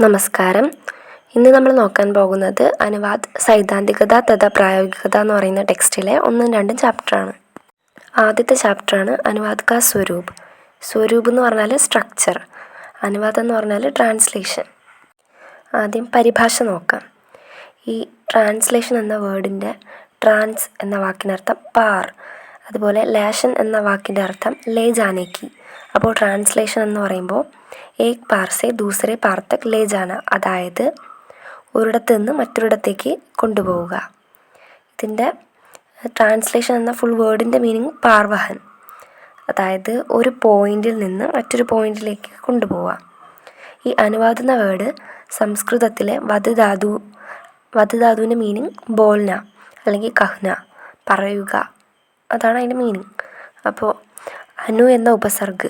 നമസ്കാരം. ഇന്ന് നമ്മൾ നോക്കാൻ പോകുന്നത് അനുവാദ് സൈദ്ധാന്തികത തഥാ പ്രായോഗികത എന്ന് പറയുന്ന ടെക്സ്റ്റിലെ 1ഉം 2ഉം ചാപ്റ്ററാണ്. ആദ്യത്തെ ചാപ്റ്ററാണ് അനുവാദ് കാ സ്വരൂപ്. സ്വരൂപ് എന്ന് പറഞ്ഞാൽ സ്ട്രക്ചർ, അനുവാദം എന്ന് പറഞ്ഞാൽ ട്രാൻസ്ലേഷൻ. ആദ്യം പരിഭാഷ നോക്കാം. ഈ ട്രാൻസ്ലേഷൻ എന്ന വേർഡിൻ്റെ ട്രാൻസ് എന്ന വാക്കിനർത്ഥം പാർ, അതുപോലെ ലേഷൻ എന്ന വാക്കിൻ്റെ അർത്ഥം ലേ ജാനേക്കി. അപ്പോൾ ട്രാൻസ്ലേഷൻ എന്ന് പറയുമ്പോൾ ഏക് പാർ സെ ദൂസരെ പാർ തക് ലേ ജാന, അതായത് ഒരിടത്ത് നിന്ന് മറ്റൊരിടത്തേക്ക് കൊണ്ടുപോവുക. ഇതിൻ്റെ ട്രാൻസ്ലേഷൻ എന്ന ഫുൾ വേർഡിൻ്റെ മീനിങ് പാർവഹൻ, അതായത് ഒരു പോയിന്റിൽ നിന്ന് മറ്റൊരു പോയിന്റിലേക്ക് കൊണ്ടുപോവുക. ഈ അനുവാദ് എന്ന വേർഡ് സംസ്കൃതത്തിലെ വധ് ധാതുവിൻ്റെ മീനിങ് ബോൾന അല്ലെങ്കിൽ കഹ്ന, പറയുക, അതാണ് അതിൻ്റെ മീനിങ്. അപ്പോൾ അനു എന്ന ഉപസർഗ്,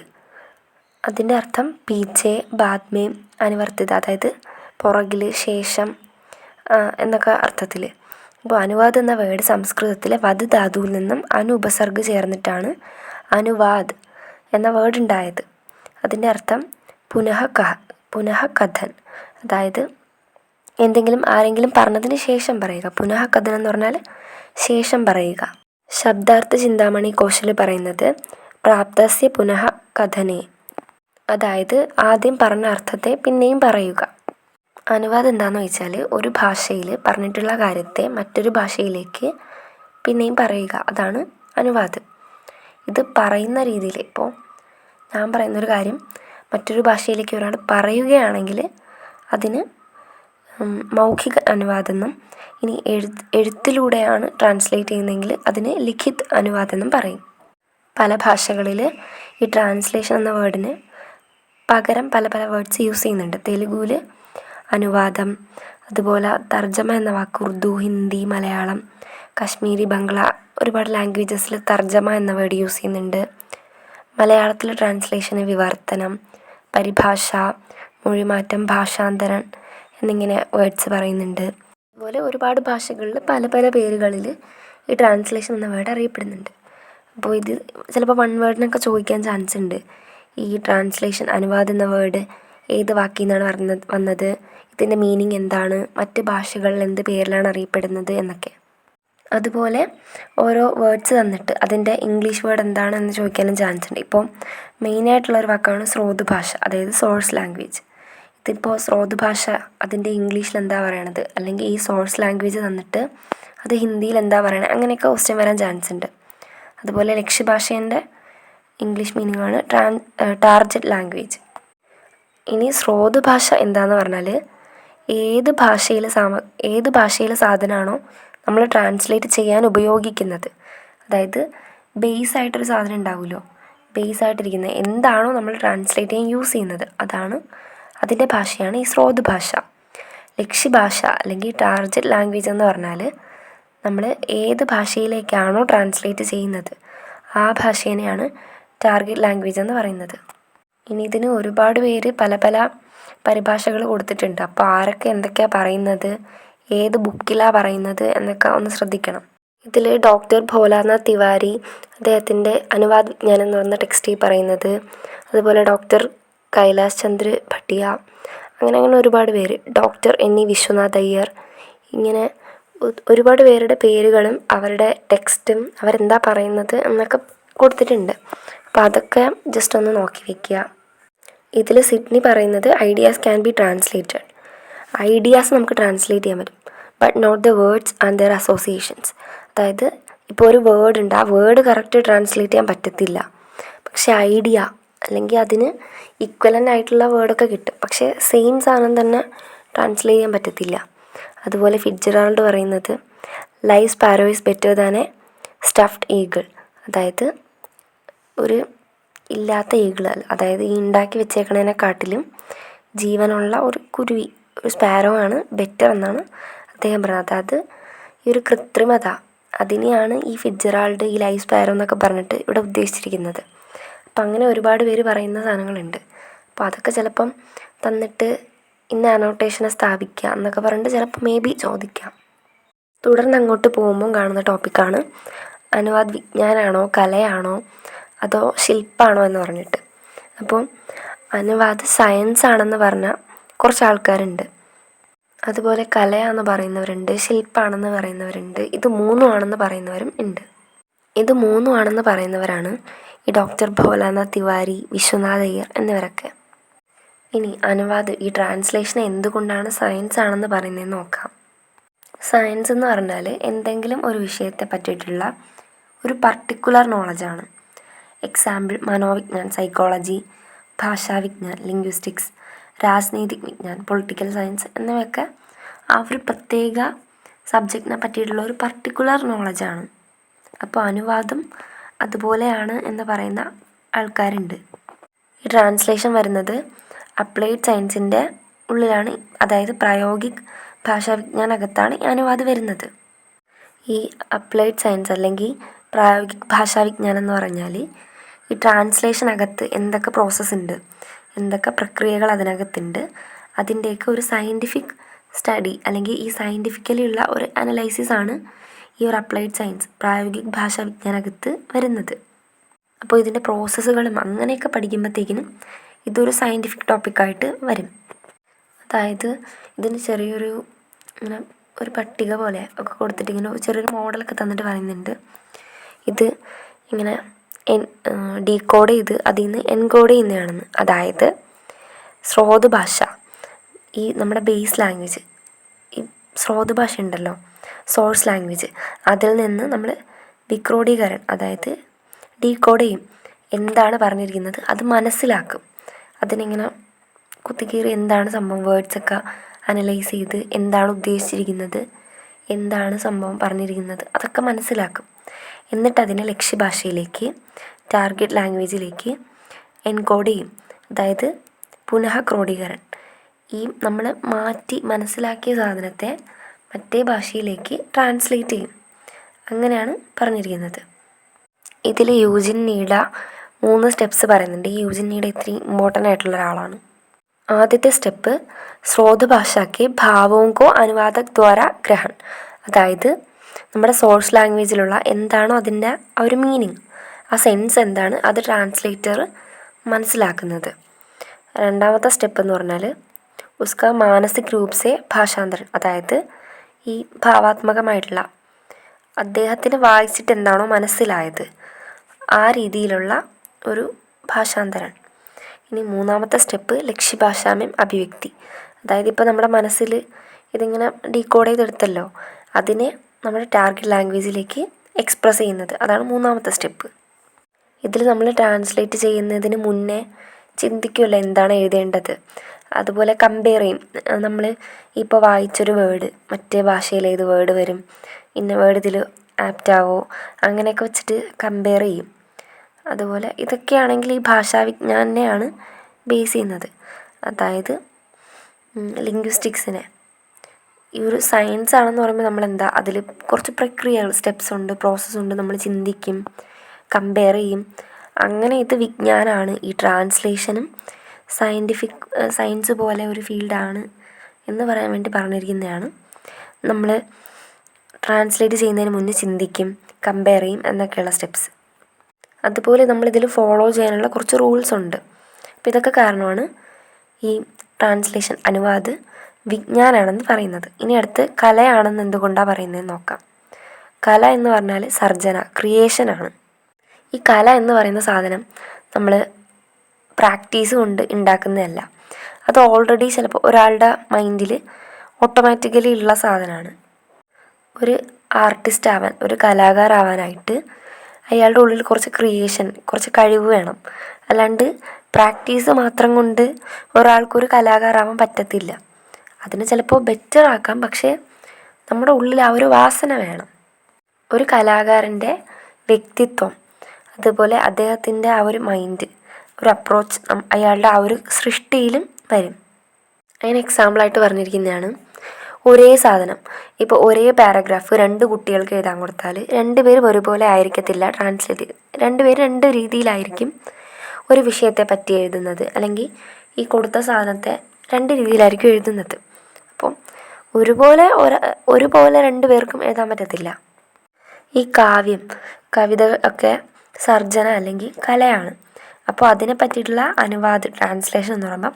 അതിൻ്റെ അർത്ഥം പീച്ചെ, ബാദ്മേ, അനുവർത്തിത, അതായത് പുറകിൽ, ശേഷം എന്നൊക്കെ അർത്ഥത്തിൽ. അപ്പോൾ അനുവാദ് എന്ന വേർഡ് സംസ്കൃതത്തിലെ വധ് ധാതുവിൽ നിന്നും അനു ഉപസർഗ് ചേർന്നിട്ടാണ് അനുവാദ് എന്ന വേർഡ് ഉണ്ടായത്. അതിൻ്റെ അർത്ഥം പുനഃ കഥൻ, അതായത് എന്തെങ്കിലും ആരെങ്കിലും പറഞ്ഞതിന് ശേഷം പറയുക. പുനഃ കഥൻ എന്ന് പറഞ്ഞാൽ ശേഷം പറയുക. ശബ്ദാർത്ഥ ചിന്താമണി കോശൽ പറയുന്നത് പ്രാപ്തസ്യ പുനഃ കഥനേ, അതായത് ആദ്യം പറഞ്ഞ അർത്ഥത്തെ പിന്നെയും പറയുക. അനുവാദം എന്താണെന്ന് വെച്ചാൽ ഒരു ഭാഷയിൽ പറഞ്ഞിട്ടുള്ള കാര്യത്തെ മറ്റൊരു ഭാഷയിലേക്ക് പിന്നെയും പറയുക, അതാണ് അനുവാദം. ഇത് പറയുന്ന രീതിയിൽ, ഇപ്പോൾ ഞാൻ പറയുന്നൊരു കാര്യം മറ്റൊരു ഭാഷയിലേക്ക് ഒരാൾ പറയുകയാണെങ്കിൽ അതിന് മൗഖിക അനുവാദം എന്നും, ഇനി എഴുത്തിലൂടെയാണ് ട്രാൻസ്ലേറ്റ് ചെയ്യുന്നതെങ്കിൽ അതിന് ലിഖിത് അനുവാദം എന്നും പറയും. പല ഭാഷകളിൽ ഈ ട്രാൻസ്ലേഷൻ എന്ന വേർഡിന് പകരം പല പല വേർഡ്സ് യൂസ് ചെയ്യുന്നുണ്ട്. തെലുഗുവിൽ അനുവാദം, അതുപോലെ തർജ്ജമ എന്ന വാക്ക് ഉറുദു, ഹിന്ദി, മലയാളം, കശ്മീരി, ബംഗ്ല, ഒരുപാട് ലാംഗ്വേജസിൽ തർജ്ജമ എന്ന വേർഡ് യൂസ് ചെയ്യുന്നുണ്ട്. മലയാളത്തിൽ ട്രാൻസ്ലേഷന് വിവർത്തനം, പരിഭാഷ, മൊഴിമാറ്റം, ഭാഷാന്തരൻ എന്നിങ്ങനെ വേർഡ്സ് പറയുന്നുണ്ട്. അതുപോലെ ഒരുപാട് ഭാഷകളിൽ പല പല പേരുകളിൽ ഈ ട്രാൻസ്ലേഷൻ എന്ന വേർഡ് അറിയപ്പെടുന്നുണ്ട്. അപ്പോൾ ഇത് ചിലപ്പോൾ വൺ വേർഡിനൊക്കെ ചോദിക്കാൻ ചാൻസ് ഉണ്ട്. ഈ ട്രാൻസ്ലേഷൻ അനുവാദം എന്ന വേർഡ് ഏത് വാക്കിൽ നിന്നാണ് വന്നത്, ഇതിൻ്റെ മീനിങ് എന്താണ്, മറ്റ് ഭാഷകളിൽ എന്ത് പേരിലാണ് അറിയപ്പെടുന്നത് എന്നൊക്കെ. അതുപോലെ ഓരോ വേർഡ്സ് തന്നിട്ട് അതിൻ്റെ ഇംഗ്ലീഷ് വേർഡ് എന്താണെന്ന് ചോദിക്കാനും ചാൻസ് ഉണ്ട്. ഇപ്പോൾ മെയിനായിട്ടുള്ളൊരു വാക്കാണ് സ്രോത് ഭാഷ, അതായത് സോഴ്സ് ലാംഗ്വേജ്. ഇതിപ്പോൾ സ്രോത് ഭാഷ അതിൻ്റെ ഇംഗ്ലീഷിൽ എന്താ പറയണത്, അല്ലെങ്കിൽ ഈ സോഴ്സ് ലാംഗ്വേജ് തന്നിട്ട് അത് ഹിന്ദിയിൽ എന്താ പറയണത്, അങ്ങനെയൊക്കെ ക്വസ്റ്റ്യൻ വരാൻ ചാൻസ് ഉണ്ട്. അതുപോലെ ലക്ഷ്യഭാഷേൻ്റെ ഇംഗ്ലീഷ് മീനിങ് ആണ് ടാർജറ്റ് ലാംഗ്വേജ്. ഇനി സ്രോത് ഭാഷ എന്താണെന്ന് പറഞ്ഞാൽ ഏത് ഭാഷയിലെ സാധനമാണോ നമ്മൾ ട്രാൻസ്ലേറ്റ് ചെയ്യാൻ ഉപയോഗിക്കുന്നത്, അതായത് ബേസ് ആയിട്ടൊരു സാധനം ഉണ്ടാവുമല്ലോ, ബേസ് ആയിട്ടിരിക്കുന്നത് എന്താണോ നമ്മൾ ട്രാൻസ്ലേറ്റ് ചെയ്യാൻ യൂസ് ചെയ്യുന്നത്, അതിൻ്റെ ഭാഷയാണ് ഈ സ്രോത് ഭാഷ. ലക്ഷ്യഭാഷ അല്ലെങ്കിൽ ടാർജറ്റ് ലാംഗ്വേജ് എന്ന് പറഞ്ഞാൽ നമ്മൾ ഏത് ഭാഷയിലേക്കാണോ ട്രാൻസ്ലേറ്റ് ചെയ്യുന്നത് ആ ഭാഷേനെയാണ് ടാർഗറ്റ് ലാംഗ്വേജ് എന്ന് പറയുന്നത്. ഇനി ഇതിന് ഒരുപാട് പേര് പല പല പരിഭാഷകൾ കൊടുത്തിട്ടുണ്ട്. അപ്പോൾ ആരൊക്കെ എന്തൊക്കെയാണ് പറയുന്നത്, ഏത് ബുക്കിലാണ് പറയുന്നത് എന്നൊക്കെ ഒന്ന് ശ്രദ്ധിക്കണം. ഇതിൽ ഡോക്ടർ ഭോലാനാഥ് തിവാരി അദ്ദേഹത്തിൻ്റെ അനുവാദ് വിജ്ഞാനം എന്ന് പറയുന്ന ടെക്സ്റ്റിൽ പറയുന്നത്, അതുപോലെ ഡോക്ടർ കൈലാസ് ചന്ദ്ര ഭട്ടിയ, അങ്ങനെ ഒരുപാട് പേര്, ഡോക്ടർ NE വിശ്വനാഥ് അയ്യർ, ഇങ്ങനെ ഒരുപാട് പേരുടെ പേരുകളും അവരുടെ ടെക്സ്റ്റും അവരെന്താ പറയുന്നത് എന്നൊക്കെ കൊടുത്തിട്ടുണ്ട്. അപ്പോൾ അതൊക്കെ ജസ്റ്റ് ഒന്ന് നോക്കി വയ്ക്കുക. ഇതിൽ സിഡ്നി പറയുന്നത് ideas can be translated. Ideas നമുക്ക് ട്രാൻസ്ലേറ്റ് ചെയ്യാൻ പറ്റും, but not the words and their associations. അതായത് ഇപ്പോൾ ഒരു വേർഡ് ഉണ്ട്, ആ വേർഡ് കറക്റ്റ് ട്രാൻസ്ലേറ്റ് ചെയ്യാൻ പറ്റത്തില്ല, പക്ഷേ ഐഡിയ അല്ലെങ്കിൽ അതിന് ഈക്വലൻ്റ് ആയിട്ടുള്ള വേർഡൊക്കെ കിട്ടും, പക്ഷേ സെയിം സാധനം തന്നെ ട്രാൻസ്ലേറ്റ് ചെയ്യാൻ പറ്റത്തില്ല. അതുപോലെ ഫിറ്റ്ജെറാൾഡ് പറയുന്നത് live sparrow is better than A stuffed eagle, അതായത് ഒരു ഇല്ലാത്ത ഈഗിൾ, അതായത് ഈ ഉണ്ടാക്കി വെച്ചേക്കണതിനെക്കാട്ടിലും ജീവനുള്ള ഒരു കുരുവി, ഒരു സ്പാരോ ആണ് ബെറ്റർ എന്നാണ് അദ്ദേഹം പറയുന്നത്. അതായത് ഈ ഒരു കൃത്രിമത, അതിനെയാണ് ഈ ഫിറ്റ്ജെറാൾഡ് ഈ ലൈവ് സ്പാരോ എന്നൊക്കെ പറഞ്ഞിട്ട് ഇവിടെ ഉദ്ദേശിച്ചിരിക്കുന്നത്. അപ്പം അങ്ങനെ ഒരുപാട് പേര് പറയുന്ന സാധനങ്ങളുണ്ട്. അപ്പോൾ അതൊക്കെ ചിലപ്പം തന്നിട്ട് ഇന്ന അനോട്ടേഷനെ സ്ഥാപിക്കുക എന്നൊക്കെ പറഞ്ഞിട്ട് ചിലപ്പോൾ ചോദിക്കാം. തുടർന്ന് അങ്ങോട്ട് പോകുമ്പം കാണുന്ന ടോപ്പിക്കാണ് അനുവാദ് വിജ്ഞാനാണോ കലയാണോ അതോ ശില്പമാണോ എന്ന് പറഞ്ഞിട്ട്. അപ്പോൾ അനുവാദ് സയൻസ് ആണെന്ന് പറഞ്ഞാൽ കുറച്ച് ആൾക്കാരുണ്ട്. അതുപോലെ കലയാണെന്ന് പറയുന്നവരുണ്ട്, ശില്പമാണെന്ന് പറയുന്നവരുണ്ട്, ഇത് മൂന്നും ആണെന്ന് പറയുന്നവരും ഉണ്ട്. ഇത് മൂന്നും ആണെന്ന് പറയുന്നവരാണ് ഈ ഡോക്ടർ ഭോലാനാഥ് തിവാരി, വിശ്വനാഥ് അയ്യർ എന്നിവരൊക്കെ. ഇനി അനുവാദ്, ഈ ട്രാൻസ്ലേഷൻ എന്തുകൊണ്ടാണ് സയൻസ് ആണെന്ന് പറയുന്നതെന്ന് നോക്കാം. സയൻസ് എന്ന് പറഞ്ഞാൽ എന്തെങ്കിലും ഒരു വിഷയത്തെ പറ്റിയിട്ടുള്ള ഒരു പർട്ടിക്കുലർ നോളജാണ്. എക്സാമ്പിൾ മനോവിജ്ഞാൻ, സൈക്കോളജി, ഭാഷാവിജ്ഞാൻ, ലിംഗ്വിസ്റ്റിക്സ്, രാജനീതിക് വിജ്ഞാൻ, പൊളിറ്റിക്കൽ സയൻസ് എന്നിവയൊക്കെ ആ ഒരു പ്രത്യേക സബ്ജക്റ്റിനെ പറ്റിയിട്ടുള്ള ഒരു പർട്ടിക്കുലർ നോളജാണ്. അപ്പോൾ അനുവാദം അതുപോലെയാണ് എന്ന് പറയുന്ന ആൾക്കാരുണ്ട്. ഈ ട്രാൻസ്ലേഷൻ വരുന്നത് അപ്ലൈഡ് സയൻസിൻ്റെ ഉള്ളിലാണ്, അതായത് പ്രായോഗിക് ഭാഷാവിജ്ഞാനകത്താണ് ഈ അനുവാദം വരുന്നത്. ഈ അപ്ലൈഡ് സയൻസ് അല്ലെങ്കിൽ പ്രായോഗിക് ഭാഷാവിജ്ഞാനം എന്ന് പറഞ്ഞാൽ ഈ ട്രാൻസ്ലേഷനകത്ത് എന്തൊക്കെ പ്രോസസ്സ് ഉണ്ട്, എന്തൊക്കെ പ്രക്രിയകൾ അതിനകത്തുണ്ട്, അതിൻ്റെയൊക്കെ ഒരു സയൻറ്റിഫിക് സ്റ്റഡി അല്ലെങ്കിൽ ഈ സയൻറ്റിഫിക്കലി ഉള്ള ഒരു അനലൈസിസ് ആണ് ഈ ഒരു അപ്ലൈഡ് സയൻസ് പ്രായോഗിക് ഭാഷാവിജ്ഞാനകത്ത് വരുന്നത്. അപ്പോൾ ഇതിൻ്റെ പ്രോസസ്സുകളും അങ്ങനെയൊക്കെ പഠിക്കുമ്പോഴത്തേക്കിനും ഇതൊരു സയൻറ്റിഫിക് ടോപ്പിക്കായിട്ട് വരും. അതായത് ഇതിന് ചെറിയൊരു ഇങ്ങനെ ഒരു പട്ടിക പോലെ ഒക്കെ കൊടുത്തിട്ട് ഇങ്ങനെ ചെറിയൊരു മോഡലൊക്കെ തന്നിട്ട് പറയുന്നുണ്ട്. ഇത് ഇങ്ങനെ ഡീകോഡ് ചെയ്ത് അതിൽ നിന്ന് എൻകോഡ് ചെയ്യുന്നതാണെന്ന്. അതായത് സ്രോത ഭാഷ, ഈ നമ്മുടെ ബേസ് ലാംഗ്വേജ്, ഈ സ്രോത ഭാഷ ഉണ്ടല്ലോ, സോഴ്സ് ലാംഗ്വേജ്, അതിൽ നിന്ന് നമ്മൾ വിക്രോഡീകരണം, അതായത് ഡീകോഡ് ചെയ്യും. എന്താണ് പറഞ്ഞിരിക്കുന്നത് അത് മനസ്സിലാക്കും. അതിനിങ്ങനെ കുത്തിക്കീറി എന്താണ് സംഭവം, വേർഡ്സൊക്കെ അനലൈസ് ചെയ്ത് എന്താണ് ഉദ്ദേശിച്ചിരിക്കുന്നത്, എന്താണ് സംഭവം പറഞ്ഞിരിക്കുന്നത് അതൊക്കെ മനസ്സിലാക്കും. എന്നിട്ട് അതിനെ ലക്ഷ്യഭാഷയിലേക്ക്, ടാർഗറ്റ് ലാംഗ്വേജിലേക്ക് എൻകോഡ് ചെയ്യും. അതായത് പുനഃ ക്രോഡീകരണം, ഈ നമ്മൾ മാറ്റി മനസ്സിലാക്കിയ സാധനത്തെ മറ്റേ ഭാഷയിലേക്ക് ട്രാൻസ്ലേറ്റ് ചെയ്യും. അങ്ങനെയാണ് പറഞ്ഞിരിക്കുന്നത്. ഇതിൽ യൂജിൻ നീഡ 3 സ്റ്റെപ്സ് പറയുന്നുണ്ട്. ഈ യൂജിൻ നീഡ ഇത്തിരി ഇമ്പോർട്ടൻ്റ് ആയിട്ടുള്ള ഒരാളാണ്. ആദ്യത്തെ സ്റ്റെപ്പ് സ്രോത ഭാഷയ്ക്ക് ഭാവോं को അനുവാദक द्वारा ഗ്രഹൺ, അതായത് നമ്മുടെ സോഴ്സ് ലാംഗ്വേജിലുള്ള എന്താണോ അതിൻ്റെ ആ ഒരു മീനിങ്, ആ സെൻസ് എന്താണ് അത് ട്രാൻസ്ലേറ്റർ മനസ്സിലാക്കുന്നത്. രണ്ടാമത്തെ സ്റ്റെപ്പ് എന്ന് പറഞ്ഞാൽ ഉസ്ക മാനസിക് രൂപസെ ഭാഷാന്തരൻ, അതായത് ഈ ഭാവാത്മകമായിട്ടുള്ള അദ്ദേഹത്തിന് വായിച്ചിട്ട് എന്താണോ മനസ്സിലായത് ആ രീതിയിലുള്ള ഒരു ഭാഷാന്തരൻ. ഇനി മൂന്നാമത്തെ സ്റ്റെപ്പ് ലക്ഷ്യഭാഷാമ്യം അഭിവ്യക്തി, അതായത് ഇപ്പോൾ നമ്മുടെ മനസ്സിൽ ഇതിങ്ങനെ ഡീകോഡ് ചെയ്തെടുത്തല്ലോ, അതിനെ നമ്മുടെ ടാർഗറ്റ് ലാംഗ്വേജിലേക്ക് എക്സ്പ്രസ് ചെയ്യുന്നത്, അതാണ് മൂന്നാമത്തെ സ്റ്റെപ്പ്. ഇതിൽ നമ്മൾ ട്രാൻസ്ലേറ്റ് ചെയ്യുന്നതിന് മുന്നേ ചിന്തിക്കുമല്ലോ എന്താണ് എഴുതേണ്ടത്. അതുപോലെ കമ്പയർ ചെയ്യും. നമ്മൾ ഇപ്പോൾ വായിച്ചൊരു വേർഡ് മറ്റേ ഭാഷയിൽ ഏത് വേർഡ് വരും, ഇന്ന വേർഡ് ഇതിൽ ആപ്റ്റാവോ, അങ്ങനെയൊക്കെ വെച്ചിട്ട് കമ്പയർ ചെയ്യും. അതുപോലെ ഇതൊക്കെയാണെങ്കിൽ ഈ ഭാഷാവിജ്ഞാനെയാണ് ബേസ് ചെയ്യുന്നത്. അതായത് ലിംഗ്വിസ്റ്റിക്സിനെ ഈ ഒരു സയൻസ് ആണെന്ന് പറയുമ്പോൾ നമ്മളെന്താ അതിൽ കുറച്ച് പ്രക്രിയകൾ, സ്റ്റെപ്സ് ഉണ്ട്, പ്രോസസ്സുണ്ട്. നമ്മൾ ചിന്തിക്കും, കമ്പയർ ചെയ്യും. അങ്ങനെ ഇത് വിജ്ഞാനമാണ്. ഈ ട്രാൻസ്ലേഷനും സയൻസ് പോലെ ഒരു ഫീൽഡാണ് എന്ന് പറയാൻ വേണ്ടി പറഞ്ഞിരിക്കുന്നതാണ്. നമ്മൾ ട്രാൻസ്ലേറ്റ് ചെയ്യുന്നതിന് മുന്നേ ചിന്തിക്കും, കമ്പയർ ചെയ്യും എന്നൊക്കെയുള്ള സ്റ്റെപ്സ്. അതുപോലെ നമ്മളിതിൽ ഫോളോ ചെയ്യാനുള്ള കുറച്ച് റൂൾസ് ഉണ്ട്. അപ്പോൾ ഇതൊക്കെ കാരണമാണ് ഈ ട്രാൻസ്ലേഷൻ അനുവാദ് വിജ്ഞാനാണെന്ന് പറയുന്നത്. ഇനി അടുത്ത് കലയാണെന്ന് എന്തുകൊണ്ടാണ് പറയുന്നതെന്ന് നോക്കാം. കല എന്ന് പറഞ്ഞാൽ സർജന, ക്രിയേഷനാണ്. ഈ കല എന്ന് പറയുന്ന സാധനം നമ്മൾ പ്രാക്ടീസ് കൊണ്ട് ഉണ്ടാക്കുന്നതല്ല. അത് ഓൾറെഡി ചിലപ്പോൾ ഒരാളുടെ മൈൻഡിൽ ഓട്ടോമാറ്റിക്കലി ഉള്ള സാധനമാണ്. ഒരു ആർട്ടിസ്റ്റ് ആവാൻ, ഒരു കലാകാരാവാനായിട്ട് അയാളുടെ ഉള്ളിൽ കുറച്ച് ക്രിയേഷൻ, കുറച്ച് കഴിവ് വേണം. അല്ലാണ്ട് പ്രാക്ടീസ് മാത്രം കൊണ്ട് ഒരാൾക്കൊരു കലാകാരാവാൻ പറ്റത്തില്ല. അതിന് ചിലപ്പോൾ ബെറ്റർ ആക്കാം, പക്ഷേ നമ്മുടെ ഉള്ളിൽ ആ ഒരു വാസന വേണം. ഒരു കലാകാരൻ്റെ വ്യക്തിത്വം, അതുപോലെ അദ്ദേഹത്തിൻ്റെ ആ ഒരു മൈൻഡ്, ഒരു അപ്രോച്ച് അയാളുടെ ആ ഒരു സൃഷ്ടിയിലും വരും. അതിന് എക്സാമ്പിളായിട്ട് പറഞ്ഞിരിക്കുന്നതാണ് ഒരേ സാധനം. ഇപ്പോൾ ഒരേ പാരഗ്രാഫ് 2 കുട്ടികൾക്ക് എഴുതാൻ കൊടുത്താൽ 2 പേരും ഒരുപോലെ ആയിരിക്കത്തില്ല ട്രാൻസ്ലേറ്റ് ചെയ്ത്. 2 പേര് 2 രീതിയിലായിരിക്കും ഒരു വിഷയത്തെ പറ്റി എഴുതുന്നത്, അല്ലെങ്കിൽ ഈ കൊടുത്ത സാധനത്തെ 2 രീതിയിലായിരിക്കും എഴുതുന്നത്. അപ്പം ഒരുപോലെ 2 പേർക്കും എഴുതാൻ പറ്റത്തില്ല. ഈ കാവ്യം, കവിത ഒക്കെ സർജന അല്ലെങ്കിൽ കലയാണ്. അപ്പോൾ അതിനെ പറ്റിയിട്ടുള്ള അനുവാദ്, ട്രാൻസ്ലേഷൻ എന്ന് പറയുമ്പം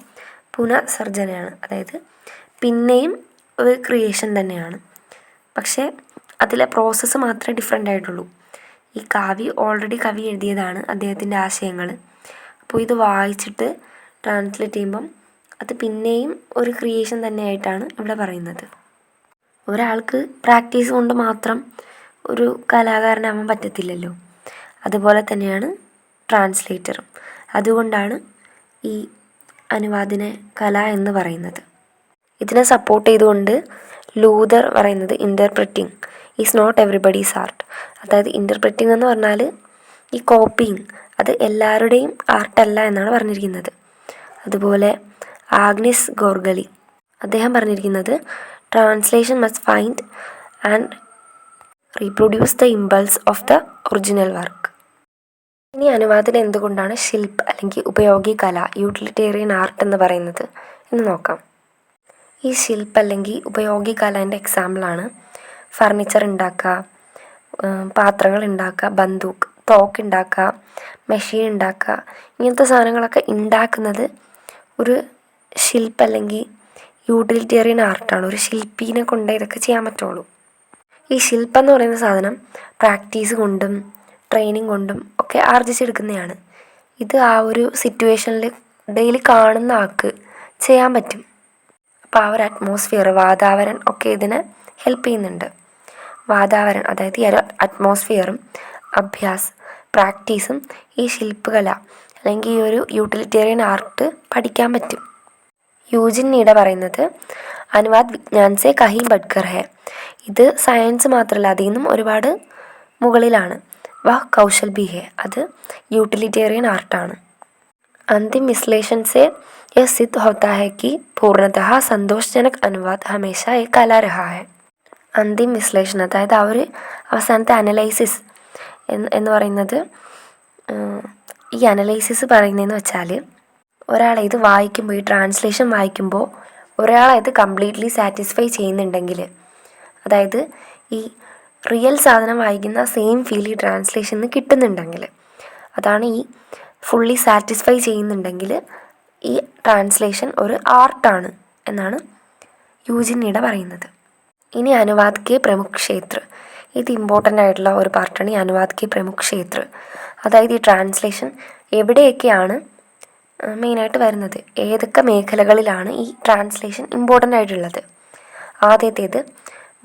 പുനഃസർജനയാണ്. അതായത് പിന്നെയും ഒരു ക്രിയേഷൻ തന്നെയാണ്. പക്ഷേ അതിലെ പ്രോസസ്സ് മാത്രമേ ഡിഫറെൻ്റ് ആയിട്ടുള്ളൂ. ഈ ഓൾറെഡി കവി എഴുതിയതാണ് അദ്ദേഹത്തിൻ്റെ ആശയങ്ങൾ. അപ്പോൾ ഇത് വായിച്ചിട്ട് ട്രാൻസ്ലേറ്റ് ചെയ്യുമ്പം അത് പിന്നെയും ഒരു ക്രിയേഷൻ തന്നെയായിട്ടാണ് ഇവിടെ പറയുന്നത്. ഒരാൾക്ക് പ്രാക്ടീസ് കൊണ്ട് മാത്രം ഒരു കലാകാരനാവാൻ പറ്റത്തില്ലല്ലോ. അതുപോലെ തന്നെയാണ് ട്രാൻസ്ലേറ്ററും. അതുകൊണ്ടാണ് ഈ അനുവാദിനെ കല എന്ന് പറയുന്നത്. ഇതിനെ സപ്പോർട്ട് ചെയ്തുകൊണ്ട് ലൂതർ പറയുന്നത് interpreting is not everybody's art. അതായത് ഇൻ്റർപ്രറ്റിംഗ് എന്ന് പറഞ്ഞാൽ ഈ കോപ്പിങ് അത് എല്ലാവരുടെയും ആർട്ടല്ല എന്നാണ് പറഞ്ഞിരിക്കുന്നത്. അതുപോലെ ആഗ്നിസ് ഗോർഗലി അദ്ദേഹം പറഞ്ഞിരിക്കുന്നത് translation must find and reproduce the impulse of the original work. ഇനി അനുവാദം എന്തുകൊണ്ടാണ് ശില്പ് അല്ലെങ്കിൽ ഉപയോഗി കല യൂട്ടിലിറ്റേറിയൻ ആർട്ട് എന്ന് പറയുന്നത് എന്ന് നോക്കാം. ഈ ശില്പ് അല്ലെങ്കിൽ ഉപയോഗി കലേൻ്റെ എക്സാമ്പിളാണ് ഫർണിച്ചർ ഉണ്ടാക്കുക, പാത്രങ്ങൾ ഉണ്ടാക്കുക, ബന്ദൂക്ക്, തോക്ക് ഉണ്ടാക്കുക, മെഷീൻ ഉണ്ടാക്കുക. ഇങ്ങനത്തെ സാധനങ്ങളൊക്കെ ഉണ്ടാക്കുന്നത് ഒരു ശില്പ് അല്ലെങ്കിൽ യൂട്ടിലിറ്റേറിയൻ ആർട്ടാണ്. ഒരു ശില്പീനെ കൊണ്ടേ ഇതൊക്കെ ചെയ്യാൻ പറ്റുള്ളൂ. ഈ ശില്പം എന്ന് പറയുന്ന സാധനം പ്രാക്ടീസ് കൊണ്ടും ട്രെയിനിങ് കൊണ്ടും ഒക്കെ ആർജിച്ചെടുക്കുന്നതാണ്. ഇത് ആ ഒരു സിറ്റുവേഷനിൽ ഡെയിലി കാണുന്ന ആൾക്ക് ചെയ്യാൻ പറ്റും. അപ്പോൾ ആ ഒരു അറ്റ്മോസ്ഫിയർ, വാതാവരണം ഒക്കെ ഇതിനെ ഹെൽപ്പ് ചെയ്യുന്നുണ്ട്. വാതാവരണം അതായത് ഈ ഒരു അറ്റ്മോസ്ഫിയറും പ്രാക്ടീസും ഈ ശില്പകല അല്ലെങ്കിൽ ഈ ഒരു യൂട്ടിലിറ്റേറിയൻ ആർട്ട് പഠിക്കാൻ പറ്റും. യൂജിൻ നീഡ പറയുന്നത് അനുവാദ് വിജ്ഞാൻ സെ കഹീം ബഡ്കർ ഹെ. ഇത് സയൻസ് മാത്രമല്ല, അതിൽ നിന്നും ഒരുപാട് മുകളിലാണ്. വഹ് കൗശൽ ബി ഹെ, അത് യൂട്ടിലിറ്റേറിയൻ ആർട്ടാണ്. अंतिम विश्लेषण से यह सिद्ध होता है कि पूर्णतः संतोषजनक अनुवाद हमेशा एक कला रहा है. അന്തിം വിശ്ലേഷണം അതായത് ആ ഒരു അവസാനത്തെ അനലൈസിസ് എന്ന് പറയുന്നത്, ഈ അനലൈസിസ് പറയുന്നതെന്ന് വെച്ചാൽ ഒരാളെ ഇത് വായിക്കുമ്പോൾ, ഈ ട്രാൻസ്ലേഷൻ വായിക്കുമ്പോൾ ഒരാളെ ഇത് കംപ്ലീറ്റ്ലി സാറ്റിസ്ഫൈ ചെയ്യുന്നുണ്ടെങ്കിൽ, അതായത് ഈ റിയൽ സാധനം വായിക്കുന്ന സെയിം ഫീൽ ഈ ട്രാൻസ്ലേഷന് കിട്ടുന്നുണ്ടെങ്കിൽ, അതാണ് ഈ ഫുള്ളി സാറ്റിസ്ഫൈ ചെയ്യുന്നുണ്ടെങ്കിൽ ഈ ട്രാൻസ്ലേഷൻ ഒരു ആർട്ടാണ് എന്നാണ് യൂജിൻ നീഡ പറയുന്നത്. ഇനി അനുവാദ് കെ പ്രമുഖ് ക്ഷേത്ര, ഇത് ഇമ്പോർട്ടൻ്റ് ആയിട്ടുള്ള ഒരു പാർട്ടാണ് ഈ അനുവാദ് കെ പ്രമുഖ് ക്ഷേത്ര. അതായത് ഈ ട്രാൻസ്ലേഷൻ എവിടെയൊക്കെയാണ് മെയിനായിട്ട് വരുന്നത്, ഏതൊക്കെ മേഖലകളിലാണ് ഈ ട്രാൻസ്ലേഷൻ ഇമ്പോർട്ടൻ്റ് ആയിട്ടുള്ളത്. ആദ്യത്തേത്